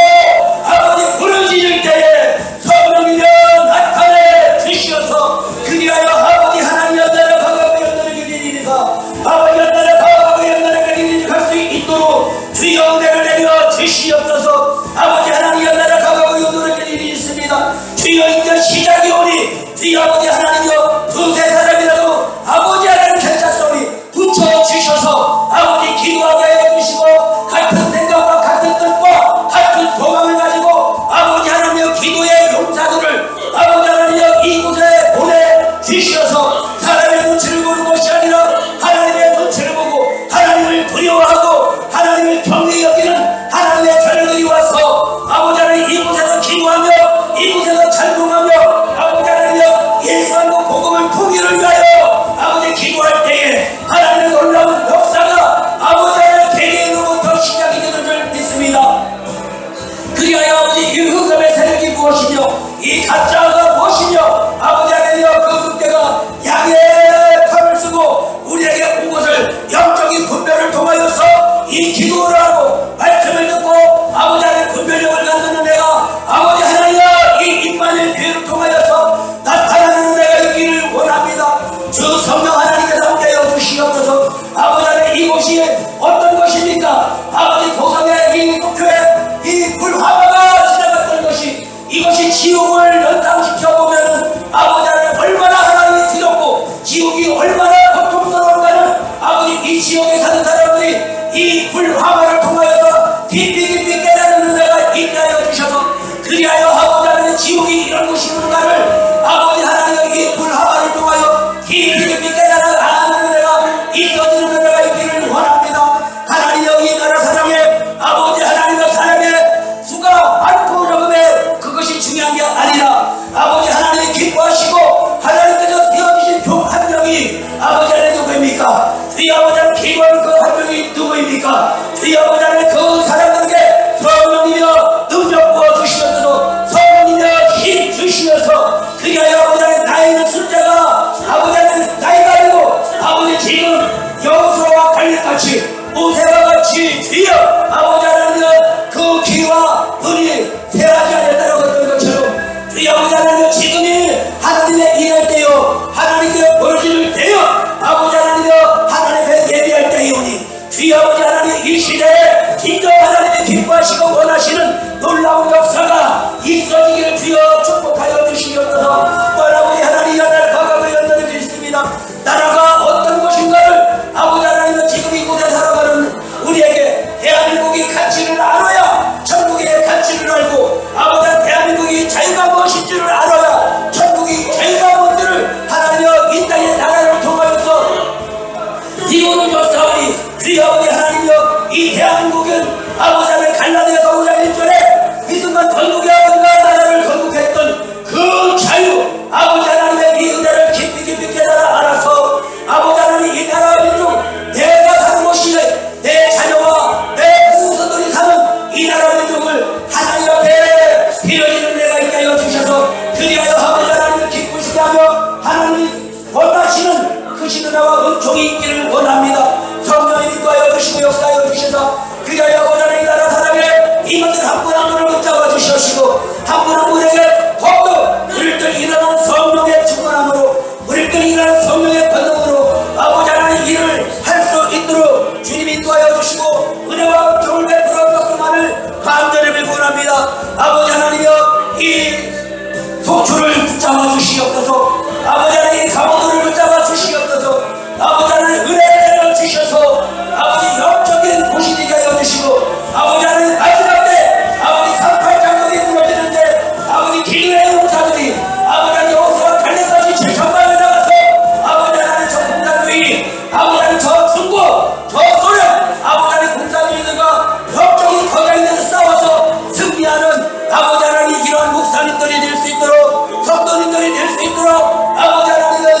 [SPEAKER 6] 아버지 부르짖을 때에 성령이여 나타내 주시어서 그리하여 아버지 하나님 연달아 가까이 연달아 그리니까 아버지 연달아 가까이 연달아 그리니 갈 수 있도록 주여 은혜를 내려 주시옵소서. 아버지 하나님 연달아 가까이 연달아 그리니 있습니다. 주여 이제 시작이 오니 주여 아버지 하나님여 두세 사람이라도 아버지 하나님 결자소리 붙여주셔서 아버지 기도하게 해주시고 같은 생각과 같은 뜻과 같은 소망을 가지고 아버지 하나님여 기도의 용사들을 아버지 하나님여 이곳에 보내주셔서 사람의 눈치를 보는 것이 아니라 하나님의 눈치를 보고 하나님을 두려워하고 하나님을 경외히 여기는 하나님의 자녀들이 와서 아버지 하나님 이곳에서 기도하며 이곳에서 찬송하며 아버지 하나님여 예수 한국 복음을 통일을 위하여 아버지 기도할 때에 하나님의 놀라운 역사가 아버지 하나님의 개개인으로부터 시작이 되는 줄 믿습니다. 그리하여 아버지 이 흑암의 세력이 무엇이며 이 가짜가 무엇이며 아버지 하나님여 그 흑대가 양의 털을 쓰고 우리에게 온 것을 영적인 분별을 통하여서 이 기도를 하고 말씀을 듣고 아버지 하나님 분별력을 갖는 은혜가 아버지 하나님여 이 임마누엘 교회를 통하여서 나타나는 은혜가 있기를 원합니다. 주 성령 하나님께서 함께하여 주시옵소서. 아버지 하나님 이곳이 어떤 것입니까? 아버지 고성의 이 속초에 이 불화가 지나갔던 것이 이것이 지옥을 연상시켜 보면은 아버지 하나님 얼마나 같이 모세와 같이 주여 아버지 하나님 그 귀와 눈이 새하지 않았다고 했던 것처럼 주여 아버지 하나님 지금이 하나님의 일할 때요 하나님께 벌어질 때요 아버지 하나님 하나님의 예비할 때이오니 주여 아버지 하나님 이 시대에 진정 하나님이 기뻐하시고 원하시는 놀라운 역사가 있어지기를 주여 축복하여 주시옵소서. 아버지 하나님 나라를 과감히 연단해 주십니다. 나라가 어떤 것인가를 아버지 하나님은 지금 이곳에 살아가는 우리에게 대한민국의 가치를 알아야 천국의 가치를 알고 아버지 대한민국이 자유가 무엇인 줄을 알아야 천국이 자유가 뭔지를 하나님 이 땅의 나라를 통하여서 이루어져 줬사오니 주여 아버지 하나님이여 이 대한민국은 아버지 하나님 갈라디아서 5장 1절에 이 순간 건국의 아버지가 나라를 건국했던 그 자유 아버지 하나님의 이 은혜를 깊이 깨달아 알아서 아버지 하나님 이 나라 민족 내가 사는 곳이 내 자녀와 내 후손들이 사는 이 나라 민족을 하나님 앞에 빌어지는 내가 있게 하여 주셔서 그리하여 아버지 하나님을 기쁘시게 하며 하나님 원하시는 크신 은혜와 은총이 있기를 원합니다. 성령이 인도하여 주시고 역사하여 주셔서 그리하여 아버지 하나님 이 나라 사랑에 임원들 한 분 한 분을 붙잡아 주시옵시고 한 분 한 분에게 더욱더 우리들 일어나는 성령의 충만함으로 우리들 일어나는 성령의 권능으로 아버지 하나님 일을 할 수 있도록 주님이 인도하여 주시고 은혜와 은총을 베풀어 덕분만을 간절히 빌원합니다. 아버지 하나님이여 이 속초를 붙잡아 주시옵소서. 아버지 하나님 강원도를 붙잡아 주시옵소서. 아버지 하나님 은혜를 주셔서 아버지 영적인 곳이 되게 하여 주시고 아버지 하나님 마지막 때 아버지 38장벽이 무너지는데 아버지 길의 용사들이 아버지 하나님 여호수아 갈렙까지 제천방에 나가서 아버지 하나님 저 공산주의 아버지 하나님 저 중국 저 소련 아버지 하나님 공산주의들과 영적인 거장들을 싸워서 승리하는 아버지 하나님 이러한 목사님들이 될 수 있도록 성도님들이 될 수 있도록 아버지 하나님의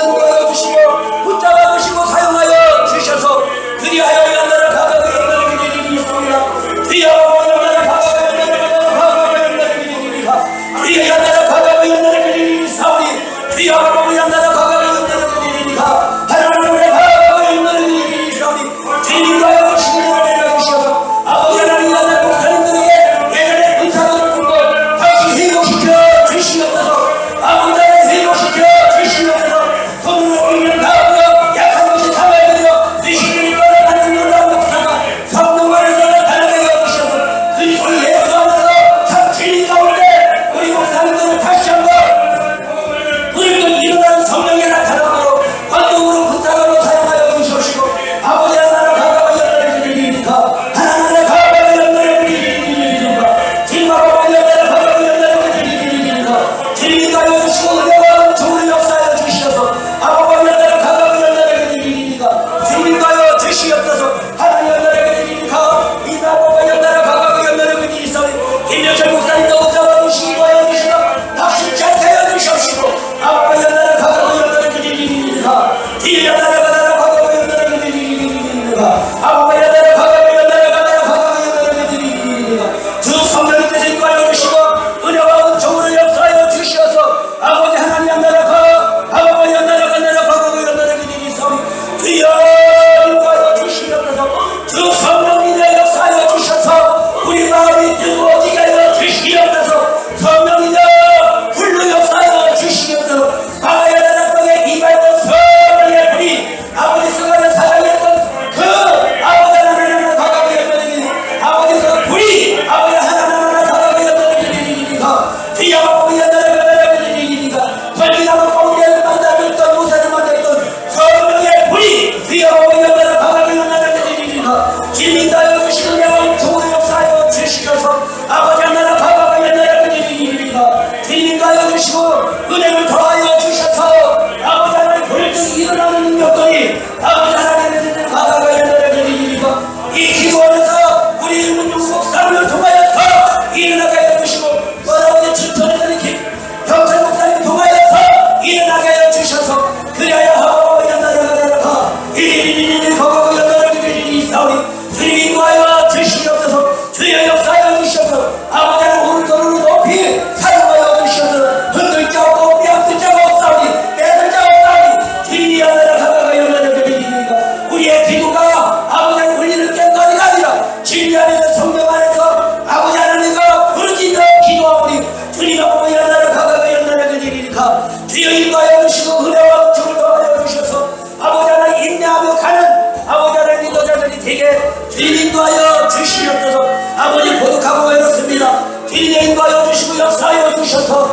[SPEAKER 6] 주시고 역사하여 주셔서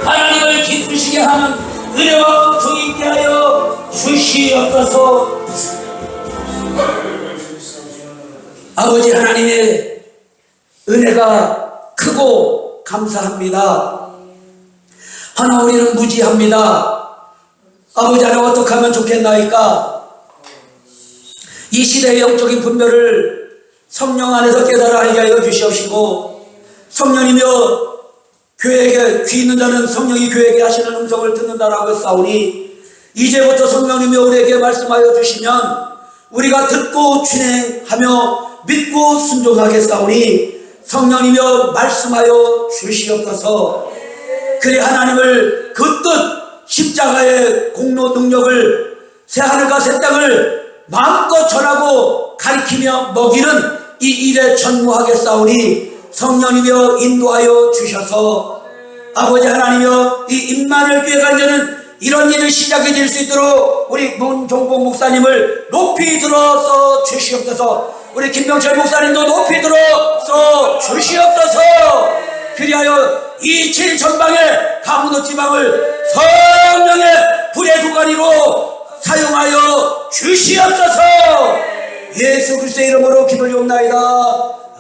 [SPEAKER 6] 하나님을 기쁘시게 하는 은혜와 종이 있게 하여 주시옵소서. 아버지 하나님의 은혜가 크고 감사합니다. 하나 우리는 무지합니다. 아버지 하나 어떻게 하면 좋겠나이까? 이 시대의 영적인 분별을 성령 안에서 깨달아 알게 하여 주시옵시고, 성령이며 교회에게 귀 있는 자는 성령이 교회에게 하시는 음성을 듣는다라고 했사오니, 이제부터 성령이며 우리에게 말씀하여 주시면 우리가 듣고 준행하며 믿고 순종하겠사오니, 성령이며 말씀하여 주시옵소서. 그래 하나님을 그 뜻 십자가의 공로 능력을 새 하늘과 새 땅을 마음껏 전하고 가리키며 먹이는 이 일에 전무하겠사오니, 성령이며 인도하여 주셔서 아버지 하나님이여 이 임마누엘 교회가 이제는 이런 일을 시작이 될 수 있도록 우리 문종복 목사님을 높이 들어서 주시옵소서. 우리 김병철 목사님도 높이 들어서 주시옵소서. 그리하여 이 칠전방의 강원도 지방을 성령의 불의 두가리로 사용하여 주시옵소서. 예수 그리스도의 이름으로 기도리옵나이다.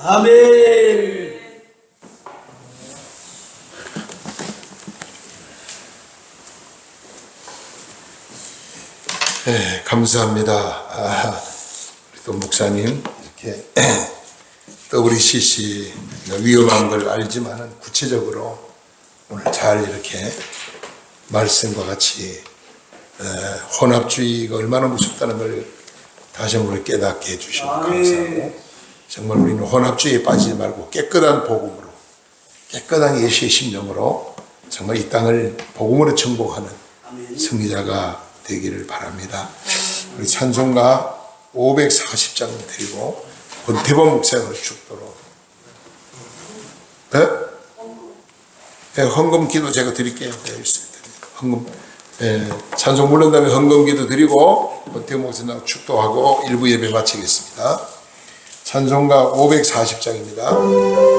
[SPEAKER 6] 아멘.
[SPEAKER 2] 네, 감사합니다. 우리 또 목사님 이렇게 WCC 위험한 걸 알지만은 구체적으로 오늘 잘 이렇게 말씀과 같이 혼합주의가 얼마나 무섭다는 걸 다시 한번 깨닫게 해주시고 감사하고, 정말 우리는 혼합주의에 빠지지 말고 깨끗한 복음으로, 깨끗한 예수의 심령으로 정말 이 땅을 복음으로 정복하는 승리자가 되기를 바랍니다. 우리 찬송가 540장 드리고 권태범 목사님을 축도로 헌금 기도 제가 드릴게요. 헌금 찬송 부른 다음에 헌금 기도 드리고 권태범 목사님 축도하고 일부 예배 마치겠습니다. 찬송가 540장입니다.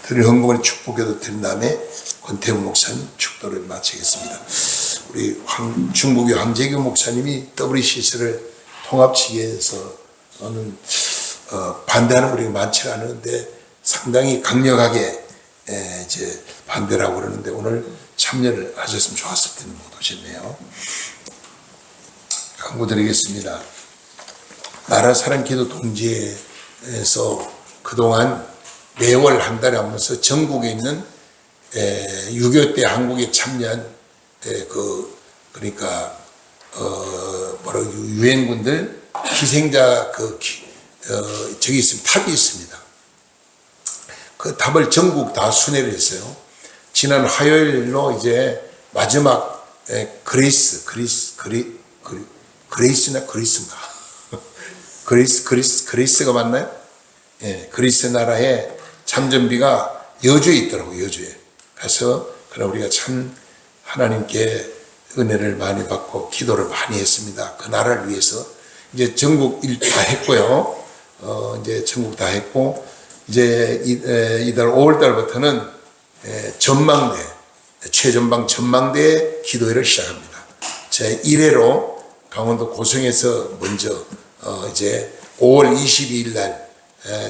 [SPEAKER 2] 드린 헌금을 축복해도 드린 다음에 권태웅 목사님 축도를 마치겠습니다. 우리 중국의 황재규 목사님이 WCC를 통합치기에서는 반대하는 우리가 많지 않은데 상당히 강력하게 이제 반대를 하고 그러는데 오늘 참여를 하셨으면 좋았을 텐데 못 오셨네요. 강구드리겠습니다. 나라 사랑 기도 동지에서 그동안 매월 한 달에 한 번씩 전국에 있는 6.25 때 한국에 참여한 그러니까 유엔군들 희생자 저기 있습니다. 탑이 있습니다. 그 탑을 전국 다 순회를 했어요. 지난 화요일로 이제 마지막 그리스가 맞나요? 예, 그리스 나라의 참전비가 여주에 있더라고요. 여주에. 그래서 그럼 우리가 참 하나님께 은혜를 많이 받고 기도를 많이 했습니다. 그 나라를 위해서. 이제 전국 일 다 했고요. 이제 전국 다 했고, 이제 이달 5월달부터는 전망대, 최전방 전망대 기도회를 시작합니다. 제 1회로 강원도 고성에서 먼저 이제 5월 22일 날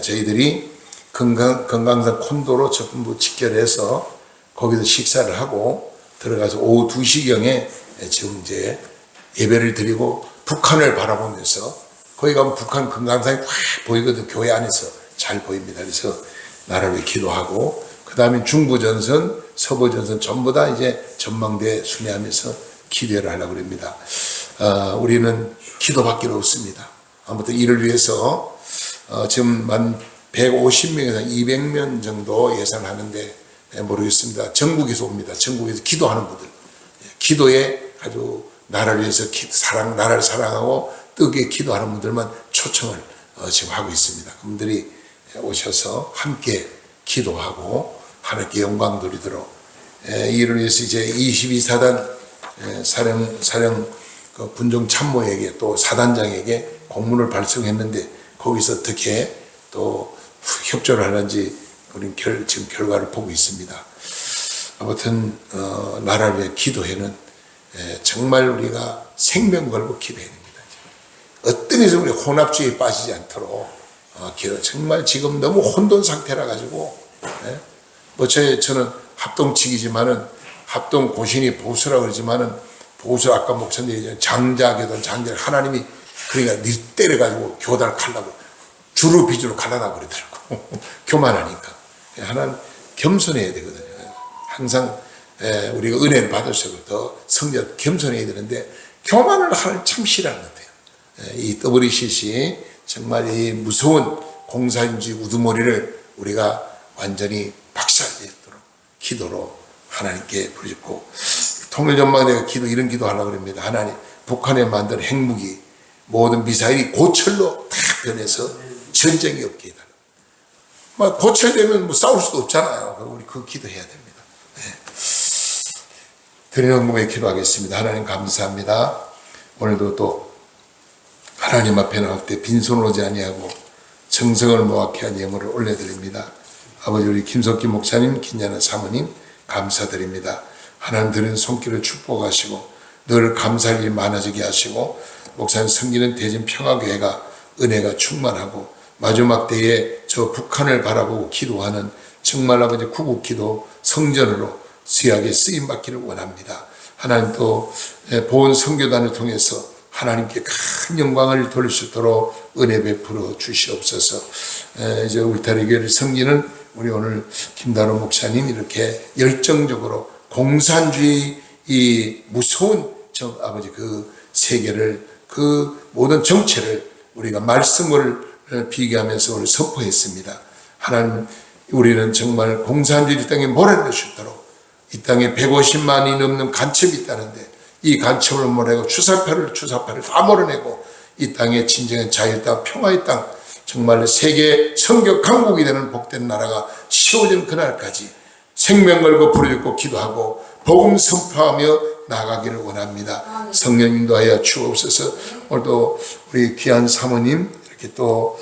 [SPEAKER 2] 저희들이 금강산 콘도로 전부 직결해서 거기서 식사를 하고 들어가서 오후 2시경에 지금 이제 예배를 드리고 북한을 바라보면서 거기 가면 북한 금강산이 쫙 보이거든. 교회 안에서 잘 보입니다. 그래서 나라를 위해 기도하고 그 다음에 중부전선, 서부전선 전부 다 이제 전망대에 순회하면서 기도를 하려고 합니다. 우리는 기도밖에 없습니다. 아무튼 이를 위해서 지금 한 150명에서 200명 정도 예상하는데 모르겠습니다. 전국에서 옵니다. 전국에서 기도하는 분들. 기도에 아주 나라를 위해서 나라를 사랑하고 뜨겁게 기도하는 분들만 초청을 지금 하고 있습니다. 그분들이 오셔서 함께 기도하고 하나님께 영광 돌리도록 이를 위해서 이제 22사단 사령 군정 참모에게 또 사단장에게 공문을 발송했는데 거기서 어떻게 또 협조를 하는지 우리는 지금 결과를 보고 있습니다. 아무튼 나라를 위해 기도회는 정말 우리가 생명 걸고 기도해야 됩니다. 어떤 데서 우리 혼합주의에 빠지지 않도록 기도. 정말 지금 너무 혼돈 상태라 가지고 뭐 저는 합동측이지만은 합동 고신이 보수라고 그러지만은 보수 아까 목사님이 장자교단 장자 하나님이 그러니까 니 때려가지고 교단을 갈라고 주로 비주로 갈라나 버리더라고. 교만하니까. 하나님 겸손해야 되거든요. 항상 우리가 은혜를 받을수록 더 성전 겸손해야 되는데 교만을 하는 참 싫어하는 것 같아요. 이 WCC 정말 이 무서운 공산주의 우두머리를 우리가 완전히 박살내도록 기도로 하나님께 부르짖고 통일전망대가 이런 기도 하려고 합니다. 하나님 북한에 만든 핵무기 모든 미사일이 고철로 다 변해서 전쟁이 없게 해달라. 고철되면 뭐 싸울 수도 없잖아요. 우리 그 기도해야 됩니다. 드리는 몸에 기도하겠습니다. 하나님 감사합니다. 오늘도 또 하나님 앞에 나올 때 빈손으로 오지 아니하고 정성을 모아케 한 예물을 올려드립니다. 아버지 우리 김석기 목사님, 김연아 사모님 감사드립니다. 하나님 드리는 손길을 축복하시고 늘 감사할 일이 많아지게 하시고 목사님 섬기는 대전 평화교회가 은혜가 충만하고 마지막 때에 저 북한을 바라보고 기도하는 정말 아버지 구국기도 성전으로 수약에 쓰임받기를 원합니다. 하나님 또 보온 선교단을 통해서 하나님께 큰 영광을 돌릴 수 있도록 은혜 베풀어 주시옵소서. 이제 울타리 교회를 섬기는 우리 오늘 김다로 목사님 이렇게 열정적으로 공산주의 이 무서운 아버지 그 세계를 그 모든 정체를 우리가 말씀을 비교하면서 오늘 선포했습니다. 하나님 우리는 정말 공산주의 땅에 몰아낼 수 있도록 이 땅에 150만이 넘는 간첩이 있다는데 이 간첩을 몰아내고 주사파를 다 몰아내고 이 땅에 진정한 자유의 땅, 평화의 땅, 정말 세계 성교 강국이 되는 복된 나라가 세워지는 그날까지 생명 걸고 부르짖고 기도하고 복음 선포하며 나가기를 원합니다. 성령 인도하여 주옵소서. 오늘도 우리 귀한 사모님 이렇게 또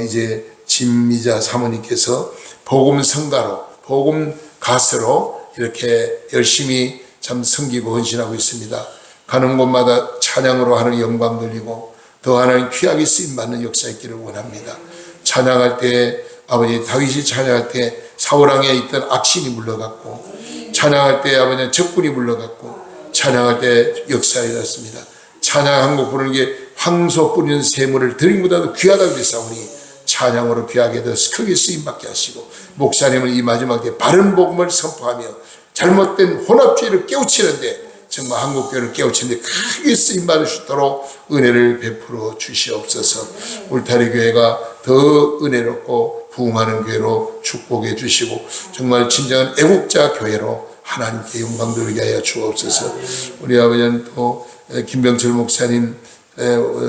[SPEAKER 2] 이제 진미자 사모님께서 복음 성가로, 복음 가스로 이렇게 열심히 참 섬기고 헌신하고 있습니다. 가는 곳마다 찬양으로 하는 영광 돌리고 더 하나님 귀하게 쓰임받는 역사 있기를 원합니다. 찬양할 때 아버지 다윗이 찬양할 때 사울왕에 있던 악신이 물러갔고, 찬양할 때 아버지 적군이 물러갔고, 찬양할 때 역사가 일어났습니다. 찬양 한 곡 부르는 게 황소 뿌리는 샘물을 드린 것보다도 귀하다고 그랬사오니 찬양으로 귀하게 더 크게 쓰임받게 하시고, 목사님은 이 마지막 때 바른 복음을 선포하며 잘못된 혼합주의를 깨우치는데, 정말 한국교회를 깨우치는데 크게 쓰임받을 수 있도록 은혜를 베풀어 주시옵소서. 울타리 교회가 더 은혜롭고 부흥하는 교회로 축복해 주시고, 정말 진정한 애국자 교회로 하나님께 영광 돌리게 하여 주옵소서. 우리 아버지는 또 김병철 목사님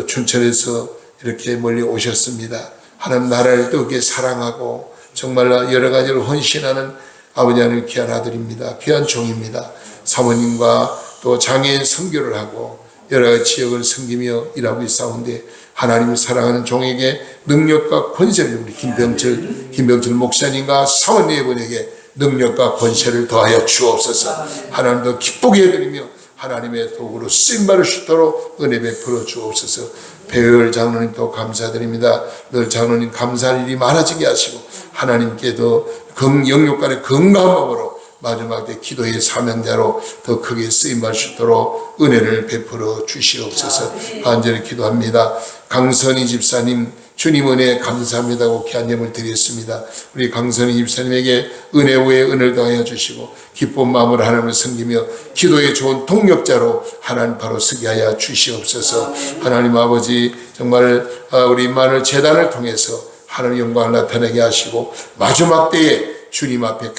[SPEAKER 2] 춘천에서 이렇게 멀리 오셨습니다. 하나님 나라를 뜨겁게 사랑하고 정말 여러 가지로 헌신하는 아버지 하나님 귀한 아들입니다. 귀한 종입니다. 사모님과 또 장애인 선교를 하고 여러 가지 지역을 섬기며 일하고 있사온데, 하나님을 사랑하는 종에게 능력과 권세를, 우리 김병철 목사님과 사모님 분에게 능력과 권세를 더하여 주옵소서. 하나님도 기쁘게 해드리며 하나님의 도구로 쓰임받을 수 있도록 은혜 베풀어 주옵소서. 배열 장로님도 감사드립니다. 늘 장로님 감사할 일이 많아지게 하시고 하나님께도 영육간의 건강한 마음으로 마지막 때 기도의 사명자로 더 크게 쓰임받을 수 있도록 은혜를 베풀어 주시옵소서. 간절히 기도합니다. 강선희 집사님, 주님 은혜 감사합니다고 귀한 예물 드렸습니다. 우리 강선희 집사님에게 은혜 위에 은혜를 더하여 주시고 기쁜 마음으로 하나님을 섬기며 기도에 좋은 동력자로 하나님 바로 서게 하여 주시옵소서. 하나님 아버지, 정말 우리 만을 재단을 통해서 하나님 영광을 나타내게 하시고 마지막 때에 주님 앞에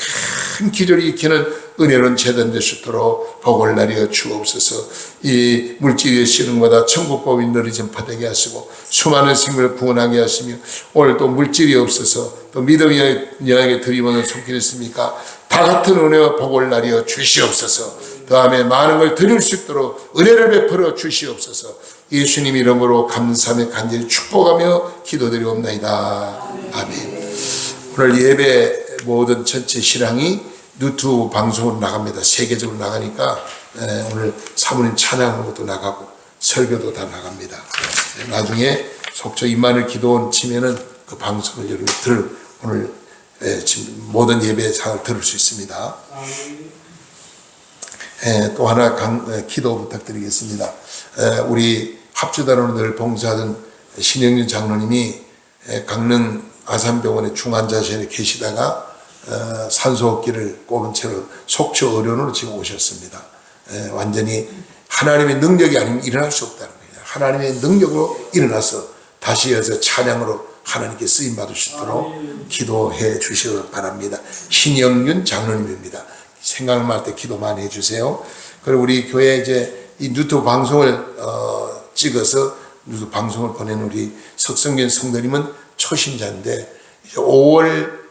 [SPEAKER 2] 큰 기도를 익히는 은혜로운 재단 될 수 있도록 복을 내려 주옵소서. 이 물질의 시름마다 천국법이 너리 전파되게 하시고 수많은 생명을 구원하게 하시며, 오늘 또 물질이 없어서 또 믿음의 여행에 드리면은 손길했습니까? 다 같은 은혜와 복을 내려 주시옵소서. 다음에 많은 걸 드릴 수 있도록 은혜를 베풀어 주시옵소서. 예수님 이름으로 감사하며 간절히 축복하며 기도드리옵나이다. 아멘. 오늘 예배 모든 전체 실황이 유튜브 방송으로 나갑니다. 세계적으로 나가니까 오늘 사모님 찬양하는 것도 나가고 설교도 다 나갑니다. 나중에 속초 임마누엘 기도원 치면은 그 방송을 여러분이 오늘 지금 모든 예배 상을 들을 수 있습니다. 또 하나 기도 부탁드리겠습니다. 우리 합주단으로 늘 봉사하던 신영준 장로님이 강릉 아산병원의 중환자실에 계시다가 산소호흡기를 꼽은 채로 속초 의료원으로 지금 오셨습니다. 완전히 하나님의 능력이 아니면 일어날 수 없다는 거예요. 하나님의 능력으로 일어나서 다시 해서 찬양으로 하나님께 쓰임받을 수 있도록 기도해 주시기 바랍니다. 신영윤 장로님입니다. 생각날 때 기도 많이 해주세요. 그리고 우리 교회 이제 이 유튜브 방송을 찍어서 유튜브 방송을 보낸 우리 석성균 성도님은 초신자인데, 5월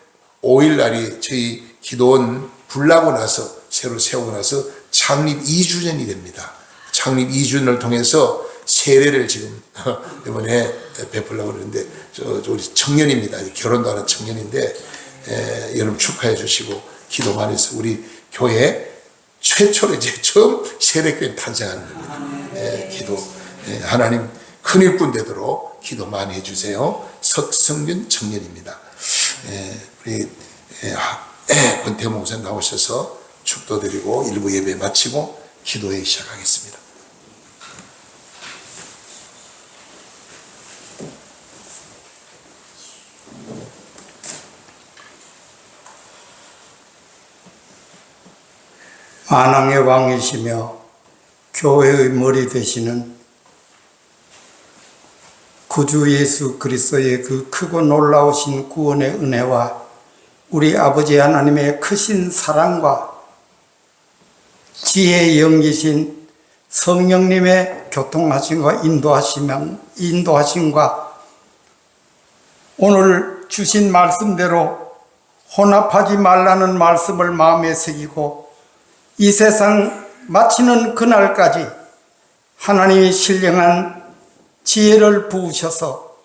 [SPEAKER 2] 5일 날이 저희 기도원 불나고 나서 새로 세우고 나서 창립 2주년이 됩니다. 창립 2주년을 통해서 세례를 지금 이번에 베풀려고 그러는데, 우리 청년입니다. 결혼도 하는 청년인데 여러분 축하해 주시고 기도 많이 해서 우리 교회 최초로 이제 처음 세례교회 탄생하는 겁니다. 기도 하나님 큰 일꾼 되도록 기도 많이 해주세요. 석성균 청년입니다. 우리 권태호 목사 나오셔서 축도드리고 일부 예배 마치고 기도회 시작하겠습니다.
[SPEAKER 7] 만왕의 왕이시며 교회의 머리 되시는 구주 예수 그리스도의 그 크고 놀라우신 구원의 은혜와 우리 아버지 하나님의 크신 사랑과 지혜의 영이신 성령님의 교통하심과 인도하심과 오늘 주신 말씀대로 혼합하지 말라는 말씀을 마음에 새기고 이 세상 마치는 그날까지 하나님이 신령한 지혜를 부으셔서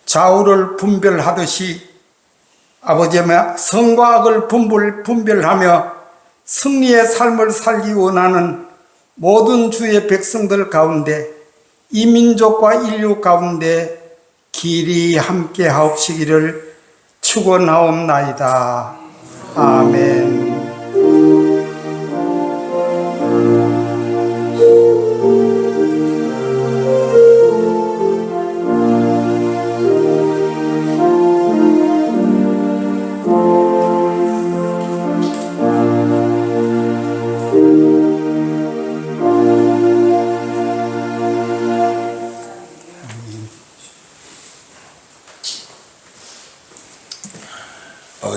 [SPEAKER 7] 좌우를 분별하듯이 아버지여 선과 악을 분별하며 승리의 삶을 살기 원하는 모든 주의 백성들 가운데 이 민족과 인류 가운데 길이 함께 하옵시기를 축원하옵나이다. 아멘.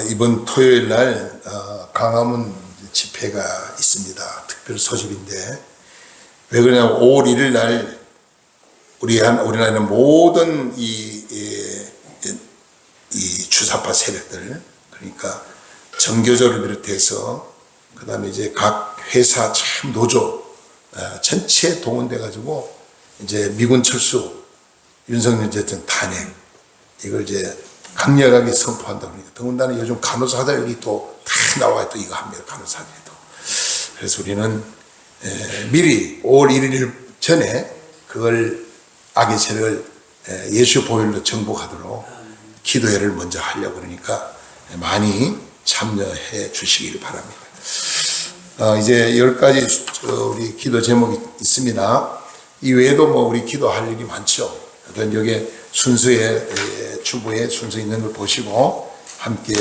[SPEAKER 2] 이번 토요일 날 강화문 집회가 있습니다. 특별 소집인데 왜 그러냐면 5월 1일 날 우리나라의 모든 이 주사파 세력들, 그러니까 정교조를 비롯해서 그 다음에 이제 각 회사 참 노조 전체 동원돼 가지고 이제 미군 철수, 윤석열 대통령 탄핵 이걸 이제 강력하게 선포한다 그러니까 더군다나 요즘 간호사들이 또 다 나와요. 또 이거 합니다. 간호사들도. 그래서 우리는 미리 5월 1일 전에 그걸 악의 세력을 예수 보혈로 정복하도록 기도회를 먼저 하려고 그러니까 많이 참여해 주시길 바랍니다. 이제 10가지 우리 기도 제목이 있습니다. 이 외에도 뭐 우리 기도할 일이 많죠. 어떤 여기에 순서에 주보에 순서 있는 걸 보시고 함께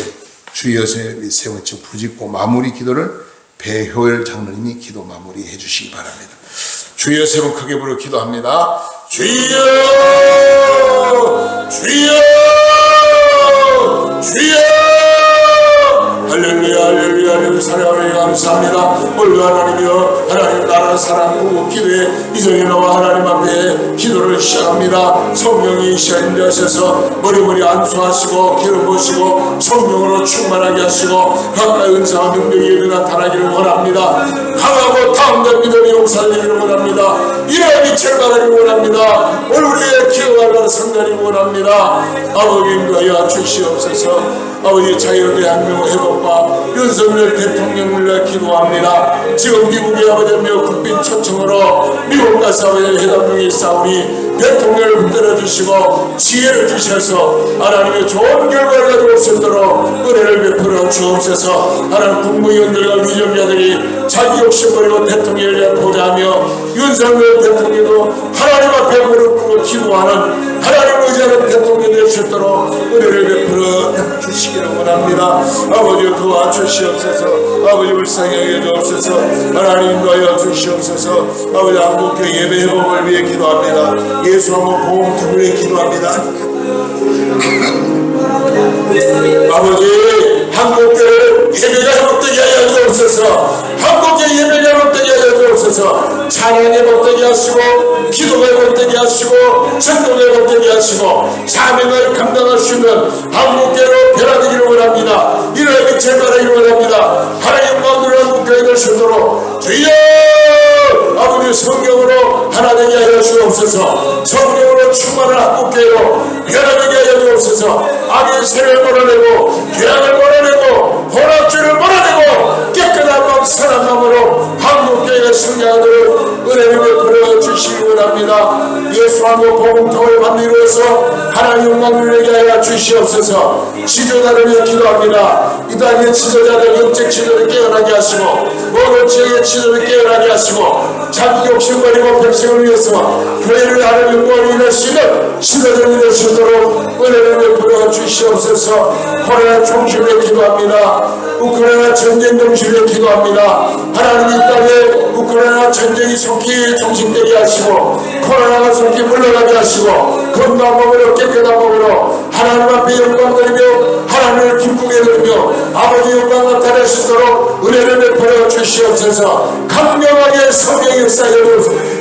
[SPEAKER 2] 주여 세운 즉 부짓고 마무리 기도를 배효열 장로님이 기도 마무리해 주시기 바랍니다. 주여 세운 크게 부르 기도합니다. 주여 주여 주여 할렐루야 할렐루야 할렐루야 사랑하니 감사합니다. 오늘 하나님이여 하나님 나라 사랑하고 기도에 이전에 나와 하나님 앞에 기도를 시작합니다. 성령이 시작하게 하셔서 머리머리 안수하시고 기름 부으시고 성령으로 충만하게 하시고 가까이 은사와 능력이 나타나기를 원합니다. 강하고 다음된 믿음이 용살리기를 원합니다. 이런 빛을 발하기를 원합니다. 오늘 우리의 기도가 성전이기를 원합니다. 아버지 인도하여 주시옵소서. 아버지 자유대한민국 회복과 윤석열 대통령을 기도합니다. 지금 미국의 아버지며 국빈 초청으로 미국과 사회의 회담 중에 싸우니 대통령을 붙들어 주시고 지혜를 주셔서 하나님의 좋은 결과를 가지고 올 수 있도록 은혜를 베풀어 주옵소서. 하나님 국무위원들과 위정자들이 자기 욕심 버리고 대통령을 위해 보좌하며 윤석열 대통령도 하나님 앞에 무릎 꿇고 기도하는 하나님 의지하는 대통령이 될 수 있도록 은혜를 베풀어 주시기를 원합니다. 아버지 도와주시옵소서. 아버지 불쌍히 여겨주옵소서. 하나님 인도하여 주시옵소서. 아버지 한국교회 예배 회복을 위해 기도합니다. 예수 한번 보험 특별히 기도합니다. 아버지 한국교회 예배가 회복되게 하여 주옵소서. 한국교회 예배가 회복되게 하여 주옵소서. 찬양이 회복되게 하시고 기도가 회복되게 하시고 전도가 회복되게 하시고 사명을 감당할 수 있는 한국교회로 변화되기를 원합니다. 이런 빛을 발하기를 원합니다. 하나님 마음으로 한국교회 될 수 있도록 주여 아버지 성령으로 하나 되게 하여 주옵소서. 성령으로 충만한 한국교회로 변화되게 하여 주옵소서. 악의 세를 몰아내고 죄악을 몰아내고 혼합주의를 몰아내고 깨끗한 마음 선한 마음으로 한국교회가 승리하도록 은혜를 베풀어 주시기 원합니다. 예수 한국 복음통을 만들어서 하나님 영광을 내게 하여 주시옵소서. 지도자를 기도합니다. 이 땅의 지도자들 영적 지도를 깨어나게 하시고 모든 지역의 지도를 깨어나게 하시고 자기 욕심 버리고 백성을 위해서 교회를 하는 영광을 이룰 수 있는 지도자를 이룰 수 있도록 은혜를 베풀어 주시옵소서. 코로나 중심에 기도합니다. 우크라이나 전쟁 중심에 기도합니다. 하나님 이 땅에 우크라이나 전쟁이 속히 종식되게 하시고 코로나가 속히 물러가게 하시고 건강한 몸으로 깨끗한 몸으로 하나님 앞에 영광 드리며 하나님을 기쁘게 드리며 아버지 영광 나타낼 수 있도록 은혜를 베풀어 주시옵소서. 강력하게 성령 역사에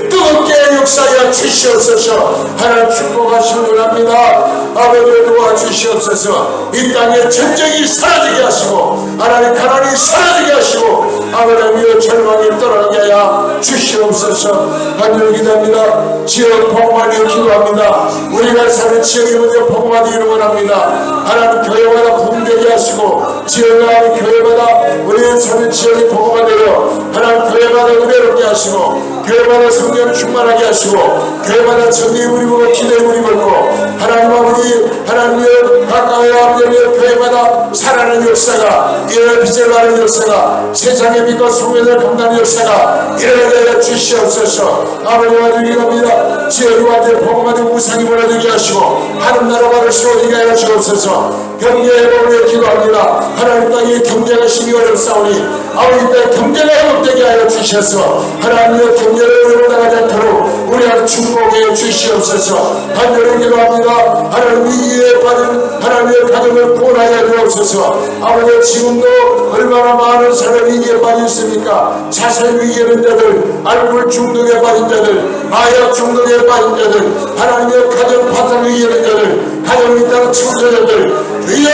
[SPEAKER 2] 뜨겁게 역사에 주시옵소서. 하나님 축복하시기 원합니다. 아버지를 도와주시옵소서. 이 땅에 전쟁이 사라지게 하시고 하나님 가난이 사라지게 하시고 아버지 위에 절망이 떠나게 하여 주시옵소서. 간절히 기도합니다. 지역 복음하여 기도합니다. 우리가 사는 지역이 먼저 복음하기를 원합니다. 하나님 교회마다 부흥되게 하시고 지역마다 교회마다 우리 사는 지역이 복음하되어 하나님 교회마다 은혜롭게 하시고 교회마다 성령 충만하게 하시고 교회마다 정의의 우리 보고 기도의 우리 보고 하나님 아버지 하나님의 가까이 아버지의 교회마다 살아나는 역사가 이런 빛을 발하는 역사가 세상의 빛과 소명을 감당하는 역사가 일어나게 주시옵소서. 아버지와 주님입니다. 지혜로 완전 복음하는 우상이 몰아들게 하시고 하늘 나라 받으시고 이게 하시옵소서. 경제의 복을 기도합니다. 하나님 땅에 경제가 심히 어렵사오니 아버지 땅에 경제가 회복되게 하여 주셔서 하나님의 경제를 어려워나가지 않도록 우리 아들 축복해 주시옵소서. 간절히 기도합니다. 하나님 위기에 빠진 하나님의 가정을 구원하여 주옵소서. 아버지 지금도 얼마나 많은 사람이 위기에 빠져 있습니까? 자살 위기에 있는 자들, 알코올 중독에 빠진 자들, 마약 중독에 빠진 자들, 하나님의 가정 파탄 위기에 있는 자들, 가정이 따라 치우쳐자들 주여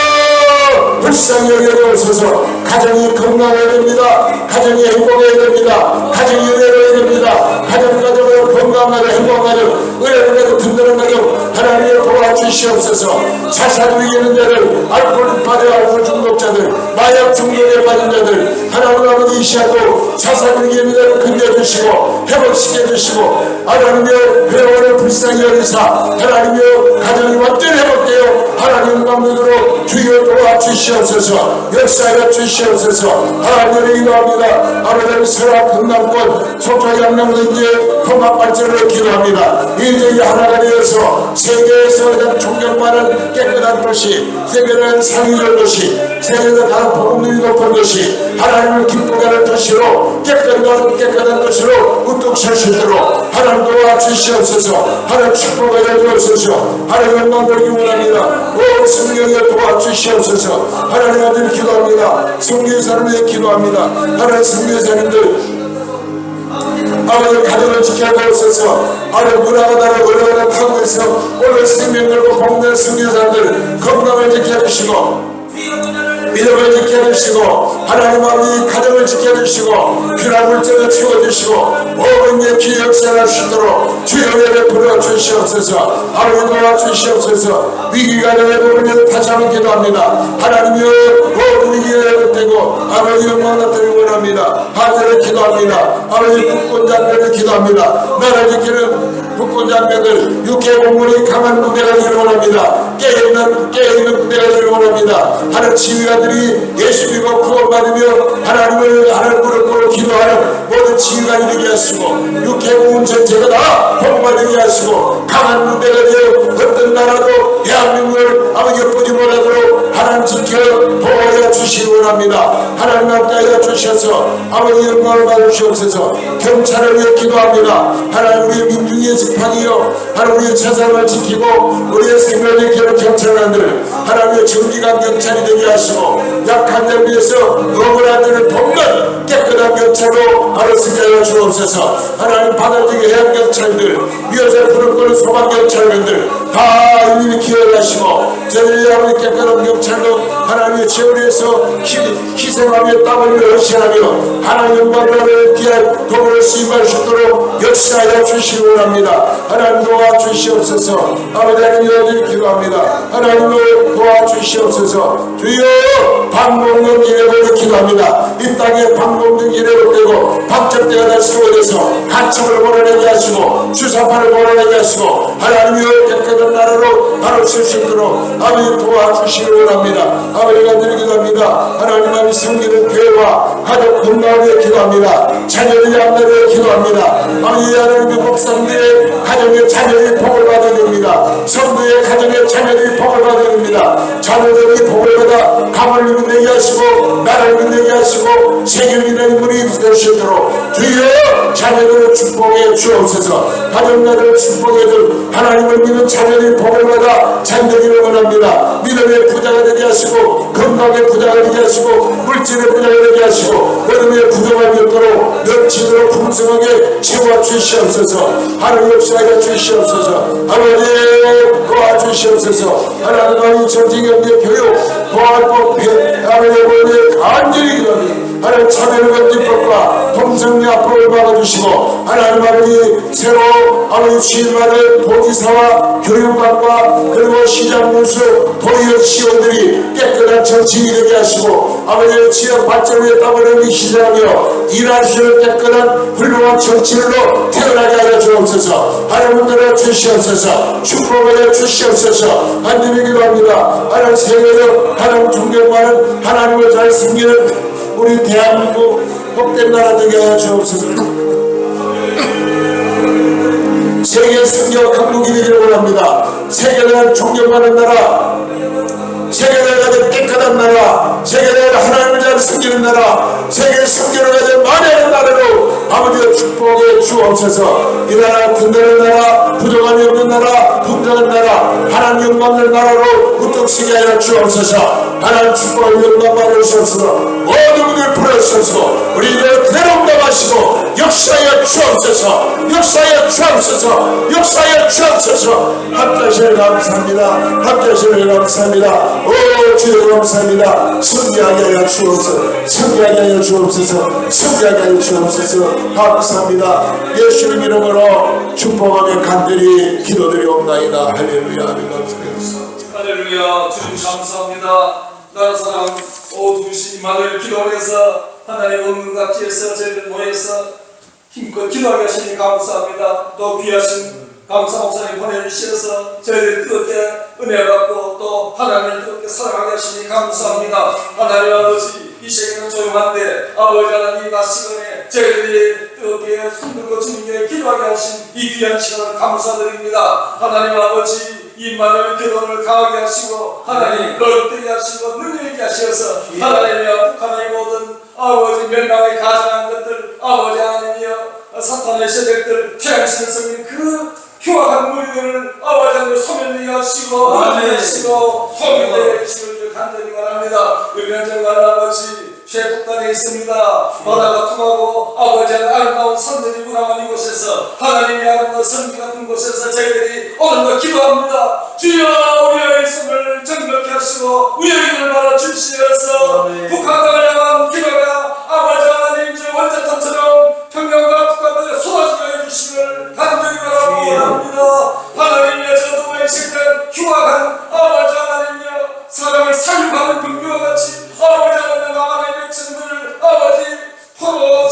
[SPEAKER 2] 불쌍히 여겨주옵소서. 가정이 건강해야 됩니다. 가정이 행복해야 됩니다. 가정이 은혜로워야 됩니다. 가정을 건강하고 행복하고 은혜로운 든든한 가정 하나님의 도와주시옵소서. 자살 위기에 있는 자들, 알코올 빠져 알코올 중독자들, 마약 중독에 빠진 자들 하나님 아버지 이 시간도 자살 위기에 있는 자를 건져주시고 회복시켜주시고 하나님의 회원을 불쌍히 여기사 하나님의 가정이 완전히 회복되어 하나님 방문으로 주여 도와주시옵소서. 역사해 주시옵소서. 하나님을 기도합니다. 아버지 서라 금남권 속초 양양군지의 통합 발전을 기도합니다. 이 지역이 하나가 되어서 세계에서 가장 존경받는 깨끗한 도시, 세계는 상위적 도시, 세계에서 가장 복음률이 높은 도시, 하나님을 기쁘게 하는 도시로 깨끗한 도시로 우뚝 설 수 있도록 하나님 도와주시옵소서. 하나님 축복해 주옵소서. 하나님 영광 돌기 원합니다. 오 성령에 도와주시옵소서. 하나님 아들 기도합니다. 성교사님에 기도합니다. 하나님 성교사님들 아버지 가정을 지켜주옵소서. 아버지 문화가 다르고 어려운 타국에서 오늘 생명 걸고 복는 성교사님들 건강을 지켜주시고 믿음을 지켜주시고 하나님 아버지 가정을 지켜주시고 필요한 물질을 채워주시고 모든 게 귀 역사할 수 있도록 주의 은혜를 부어주시옵소서. 아버지 도와주시옵소서. 위기가 되면 다시 한번 기도합니다. 하나님이여 모든 위기가 회복되고 아버지 영광 나타내기 원합니다. 하늘을 기도합니다. 아버지 국권 장면을 기도합니다. 나를 지키는 국권 장면들 육해 공물이 강한 무대가 되기를 원합니다. 깨어있는 무대가 되기를 원합니다. 하늘 지휘관들이 예수 믿고 구원받으며 하나님을 무릎 꿇고 기도하는 모든 지휘관이 되게 하시고 육해공은 전체가 다 복받게 하시고 강한 무대가 되어 어떤 나라도 대한민국을 아버지 엿보지 못하도록 하나님 지켜 보호해 주시기 원합니다. 하나님 함께 주셔서 아버지 영광을 받으시옵소서. 경찰을 위해 기도합니다. 하나님 우리의 민중의 지팡이요 하나님 우리의 재산을 지키고 우리의 생명을 지키는 경찰관들 하나님의 정직한 경찰이 되게 하시고 약한 자를 위해서 억울한 자를 돕는 깨끗한 경찰로 알아서게 하여 주옵소서. 하나님 바다지기 해양경찰들 위에서 부를 거는 소방경찰관들 다 일일이 기억하시고 저희의 아버지 깨끗한 경찰로 하나님의 지원에서 희생하며 땀 흘려 헌신하며 하나님 영광을 기할 도구를 수임할 수 있도록 역사하여 주시기 원합니다. 하나님 도와주시옵소서. 아버지 하나님 기도합니다. 하나님을 도와주시옵소서. 주여 방법론 기회를 기도합니다. 이 땅에 방법론 기회를 되고 박정대가 날 세워져서 간첩을 몰아내게 하시고 주사파를 몰아내게 하시고 하나님의 깨끗한 나라로 바로 쓸 수 있도록 아버지 도와주시기 원합니다. 아버지가 드리기도 합니다. 하나님 아버지 성기는 교회와 가족 건강을 위해 기도합니다. 자녀들이 안내를 위해 기도합니다. 아버지 하나님의 목사님들의 가정의 자녀들이 복을 받아야 됩니다. 성도의 가정의 자녀들이 복을 받아야 됩니다. 자녀들이 복을 받아 감을 이루게 하시고 나라를 이루게 하시고 세계를 이루는 인물이 될 수 있도록 주여 자녀들을 축복해 주옵소서. 가정자들을 축복해 줄 하나님을 믿는 자녀들이 복을 받아 잔되기를 원합니다. 믿음의 부자가 되게 하시고 건강의 부자가 되게 하시고 물질의 부자가 되게 하시고 어둠의 부자가 되도록 넘치도록 풍성하게 채워 주시옵소서. 하나님 역사하여 주시옵소서. 아버지 도와주시옵소서. 하나님 아버지 전쟁의 교육 보안법 아버지 간절히 기도합니다. 하나님 참여를 뜻법과 동성의 앞으로 막아주시고 하나님 아버지 새로 아버지 주일마다 도지사와 교육관과 그리고 시장 군수 도의원 시원들이 깨끗한 정치인이 되게 하시고 아버지의 지역 발전 위에 땀을 흘리기 시작하며 일할 수 있는 깨끗한 훌륭한 정치인으로 태어나게 하여 주옵소서. 하나님 들어 주시옵소서. 축복을 해 주시옵소서. 간절히 기도합니다. 하나님 세계적 하나님 존경하는 하나님을 잘 섬기는 우리 대한민국 복된 나라 되게 하여 주옵소서. 세계 성경 강국이 되기를 원합니다. 세계를 존경하는 나라, 세계를 가진 깨끗한 나라, 세계를 하나님을 잘 섬기는 나라, 세계 성경을 가진 만연한 나라로 아버지의 축복해 주옵소서. 이 나라 든든한 나라, 부족함이 없는 나라, 풍성한 나라, 하나님 영광의 나라로 우뚝서게 하여 주옵소서. 하나님 축복을 영광 받아 주옵소서. 모든 분들 부르셔서 우리를 대롱담하시고 역사에 주옵소서. 역사에 주옵소서. 역사에 주옵소서. 함께하시는 감사합니다. 함께하시는 감사합니다. 오 주여 감사합니다. 승리하게 하여 주옵소서. 승리하게 하여 주옵소서. 승리하게 하여 주옵소서. 감사합니다. 예수님 이름으로 축복하며 간절히 기도드리옵나이다. 할렐루야. 감사합니다.
[SPEAKER 3] 할렐루야. 주님 감사합니다. 나라 사랑 오두시 만을 기도해서 하나님 없는 각지에서 저희들 모여서 힘껏 기도하게 하시니 감사합니다. 또 귀하신 감사 목사님 보내주셔서 저희들이 뜨겁게 은혜 받고 또 하나님을 뜨겁게 사랑하게 하시니 감사합니다. 하나님 아버지 이 시간은 조용한데 아버지 하나님 낮 시간에 저희들이 뜨겁게 손들고 주님께 기도하게 하신 이 귀한 시간을 감사드립니다. 하나님 아버지 임마누엘 교도를 강하게 하시고 하나님 넓게 하시고 능력 있게 하셔서 하나님이여 북한의 모든 아버지 멸망에 가증한 것들 아버지 하나님이여 사탄의 세력들 태양신을 섬기는 그 흉악한 무리들을 아버지 하나님 소멸되게 하시고 하시고 통일되게 하시기를 간절히 바랍니다. 우리는 정말 아버지 최북단에 있습니다. 바다가 통하고 아버지 아름다운 산들이 무량한 이곳에서 하나님의 아름다운 성기 같은 곳에서 저희들이 오늘도 기도합니다. 주여 우리의 손을 정결케 하시고 우리의 길을 말아 주시어서 북한 땅을 향한 기도가 아버지 하나님 주 원자탄처럼 평양과 북한에 쏟아지게 해주시기를 간절히 바라고 원합니다. 하나님의 저도 외식된 흉악한 아버지 하나님이여 사람을 살육하는 병기와 같이 아버지 하나님 나만의 백성들을 아버지 포로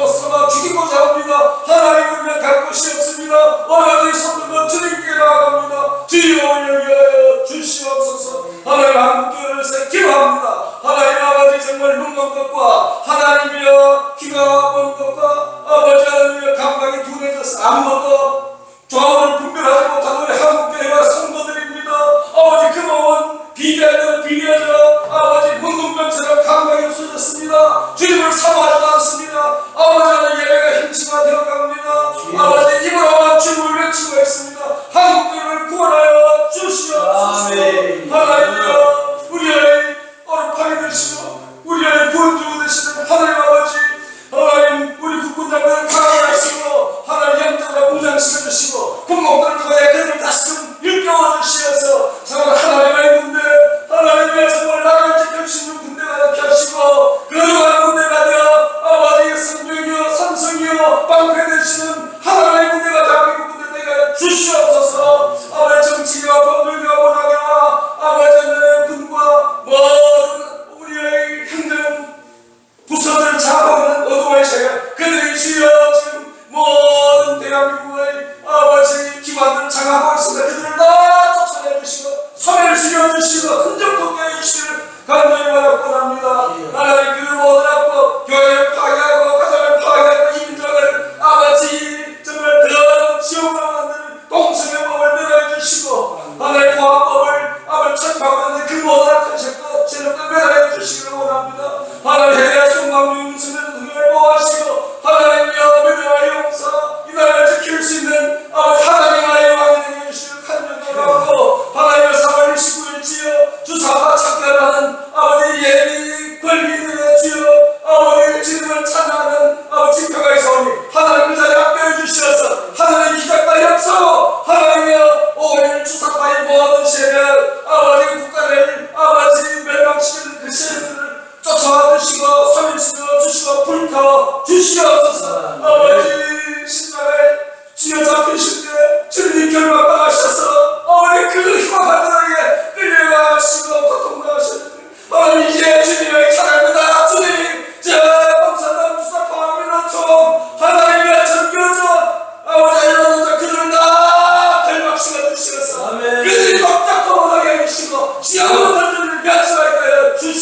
[SPEAKER 3] 삼아 죽이고자 합니다. 하나님을 갈 곳이 없습니다. 오늘 손들고 주님께 나아갑니다. 주여 여기하여 주시옵소서. 하나님 한국교회를 기도합니다. 하나님 아버지 정말 눈먼 것과 하나님이여 귀가 먼 것과 아버지 하나님이여 감각이 둔해져서 아무것도 좌우를 분별하지 못하는 우리 한국교회와 성도들입니다. 아버지 그 몸은 비례하여 아버지 운동병처럼 감각이 없어졌습니다. 주님을 사모하지 않습니다. 아버지 하나님 예배가 힘치가 되어갑니다. 아버지 입으로만 주님을 외치고 있습니다. 한국교회를 구원하여 주시옵소서. 하나님이여 우리의 어렵게 되시고 우리의 구원주 되시는 하나님 아버지 하나님 우리 국군장관을 강하게 하시고 하나님 영적으로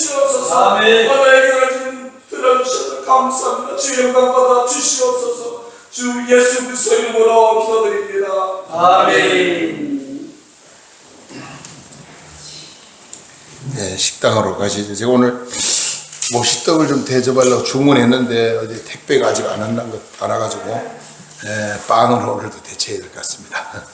[SPEAKER 3] 주시옵소서.
[SPEAKER 6] 아멘.
[SPEAKER 3] 하나의 기도를 들어주셔서 감사합니다. 주 영광 받아 주시옵소서. 주 예수 그리스도 이름으로 기도드립니다.
[SPEAKER 6] 아멘.
[SPEAKER 2] 네, 식당으로 가시죠. 제가 오늘 모시떡을 좀 대접하려고 주문했는데 어제 택배가 아직 안 와가지고 빵을 오늘도 대체해야 될 것 같습니다.